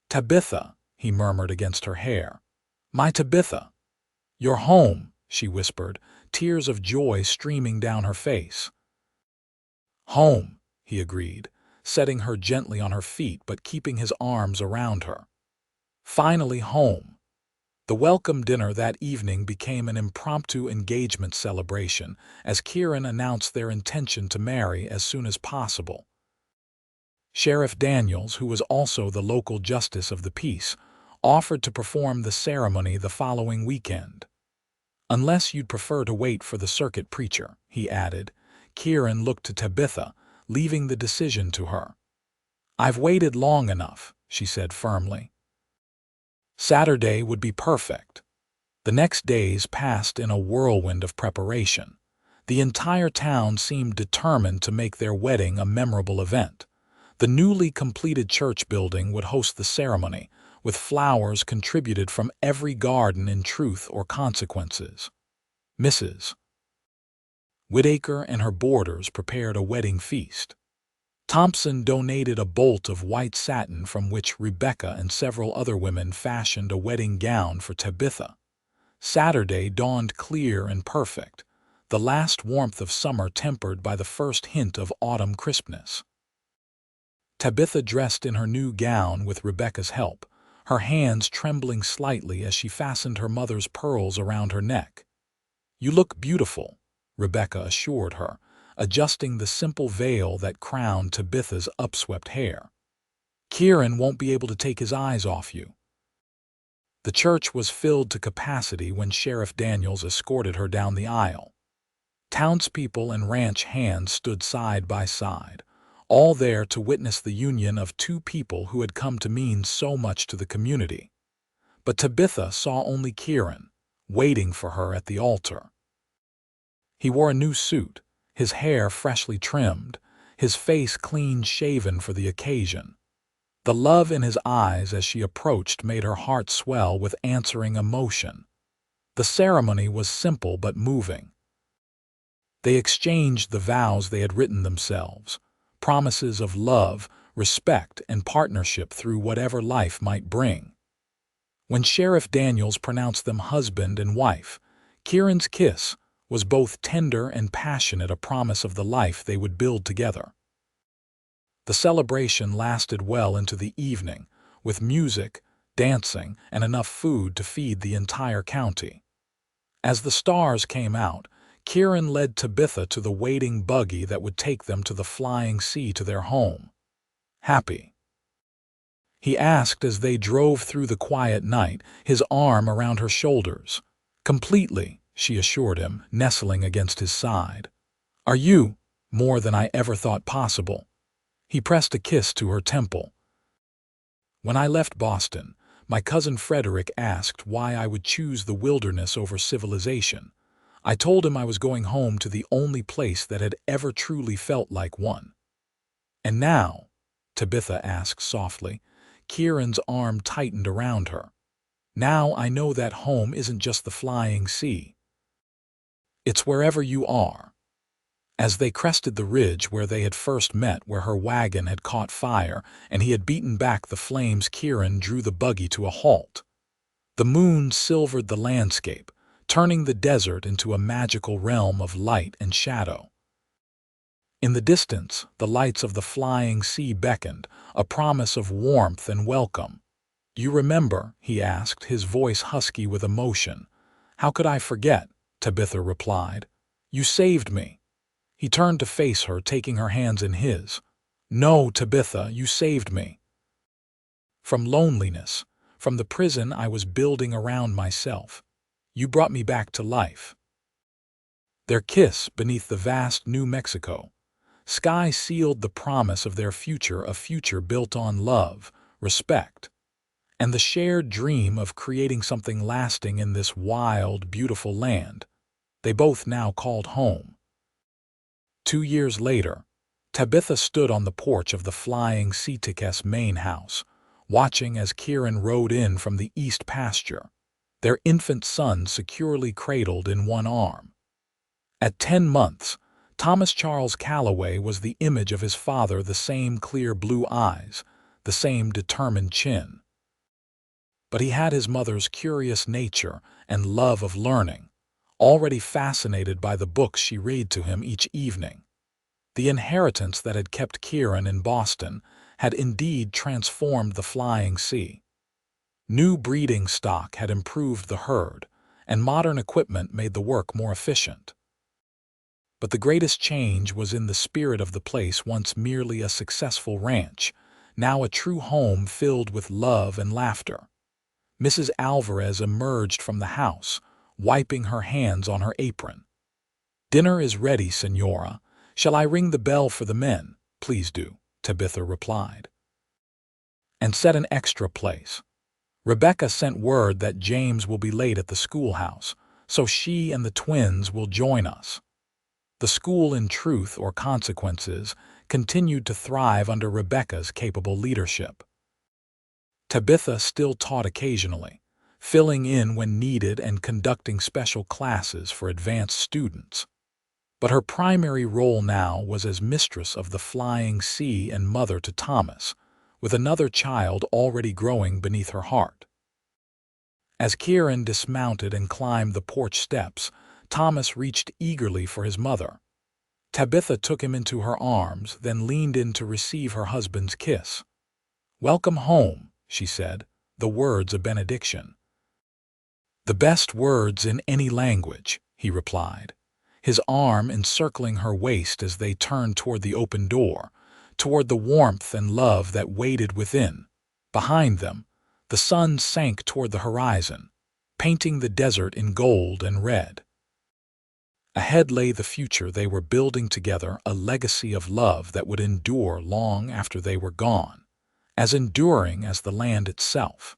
[SPEAKER 1] "Tabitha," he murmured against her hair. "My Tabitha." "You're home," she whispered, tears of joy streaming down her face. "Home," he agreed, setting her gently on her feet but keeping his arms around her. Finally home. The welcome dinner that evening became an impromptu engagement celebration as Kieran announced their intention to marry as soon as possible. Sheriff Daniels, who was also the local justice of the peace, offered to perform the ceremony the following weekend. "Unless you'd prefer to wait for the circuit preacher," he added. Kieran looked to Tabitha, leaving the decision to her. "I've waited long enough," she said firmly. Saturday would be perfect. The next days passed in a whirlwind of preparation. The entire town seemed determined to make their wedding a memorable event. The newly completed church building would host the ceremony, with flowers contributed from every garden in Truth or Consequences. Mrs. Whitaker and her boarders prepared a wedding feast. Thompson donated a bolt of white satin from which Rebecca and several other women fashioned a wedding gown for Tabitha. Saturday dawned clear and perfect. the last warmth of summer tempered by the first hint of autumn crispness. Tabitha dressed in her new gown with Rebecca's help, her hands trembling slightly as she fastened her mother's pearls around her neck. "You look beautiful," Rebecca assured her, adjusting the simple veil that crowned Tabitha's upswept hair. "Kieran won't be able to take his eyes off you." The church was filled to capacity when Sheriff Daniels escorted her down the aisle. Townspeople and ranch hands stood side by side, all there to witness the union of two people who had come to mean so much to the community. But Tabitha saw only Kieran, waiting for her at the altar. He wore a new suit, his hair freshly trimmed, his face clean-shaven for the occasion. The love in his eyes as she approached made her heart swell with answering emotion. The ceremony was simple but moving. They exchanged the vows they had written themselves, promises of love, respect, and partnership through whatever life might bring. When Sheriff Daniels pronounced them husband and wife, Kieran's kiss was both tender and passionate, a promise of the life they would build together. The celebration lasted well into the evening, with music, dancing, and enough food to feed the entire county. As the stars came out, Kieran led Tabitha to the waiting buggy that would take them to the flying sea to their home. "Happy?" he asked as they drove through the quiet night, his arm around her shoulders. "Completely," she assured him, nestling against his side. "Are you?" "More than I ever thought possible." He pressed a kiss to her temple. "When I left Boston, my cousin Frederick asked why I would choose the wilderness over civilization. I told him I was going home to the only place that had ever truly felt like one." "And now?" Tabitha asked softly. Kieran's arm tightened around her. "Now I know that home isn't just the flying sea. It's wherever you are." As they crested the ridge where they had first met, where her wagon had caught fire and he had beaten back the flames, Kieran drew the buggy to a halt. The moon silvered the landscape, turning the desert into a magical realm of light and shadow. In the distance, the lights of the flying sea beckoned, a promise of warmth and welcome. "You remember?" he asked, his voice husky with emotion. "How could I forget?" Tabitha replied. "You saved me." He turned to face her, taking her hands in his. "No, Tabitha, you saved me. From loneliness, from the prison I was building around myself. You brought me back to life." Their kiss beneath the vast New Mexico sky sealed the promise of their future, a future built on love, respect, and the shared dream of creating something lasting in this wild, beautiful land they both now called home. 2 years later, Tabitha stood on the porch of the flying Seaticus main house, watching as Kieran rode in from the east pasture, their infant son securely cradled in one arm. At 10 months, Thomas Charles Calloway was the image of his father, the same clear blue eyes, the same determined chin. But he had his mother's curious nature and love of learning, already fascinated by the books she read to him each evening. The inheritance that had kept Kieran in Boston had indeed transformed the flying sea. New breeding stock had improved the herd, and modern equipment made the work more efficient. But the greatest change was in the spirit of the place, once merely a successful ranch, now a true home filled with love and laughter. Mrs. Alvarez emerged from the house, wiping her hands on her apron. "Dinner is ready, Senora. Shall I ring the bell for the men?" "Please do," Tabitha replied. "And set an extra place. Rebecca sent word that James will be late at the schoolhouse, so she and the twins will join us." The school, in truth or consequences, continued to thrive under Rebecca's capable leadership. Tabitha still taught occasionally, filling in when needed and conducting special classes for advanced students. But her primary role now was as mistress of the flying sea and mother to Thomas, with another child already growing beneath her heart. As Kieran dismounted and climbed the porch steps, Thomas reached eagerly for his mother. Tabitha took him into her arms, then leaned in to receive her husband's kiss. "Welcome home," she said, the words a benediction. "The best words in any language," he replied, his arm encircling her waist as they turned toward the open door, toward the warmth and love that waited within. Behind them, the sun sank toward the horizon, painting the desert in gold and red. Ahead lay the future they were building together, a legacy of love that would endure long after they were gone, as enduring as the land itself.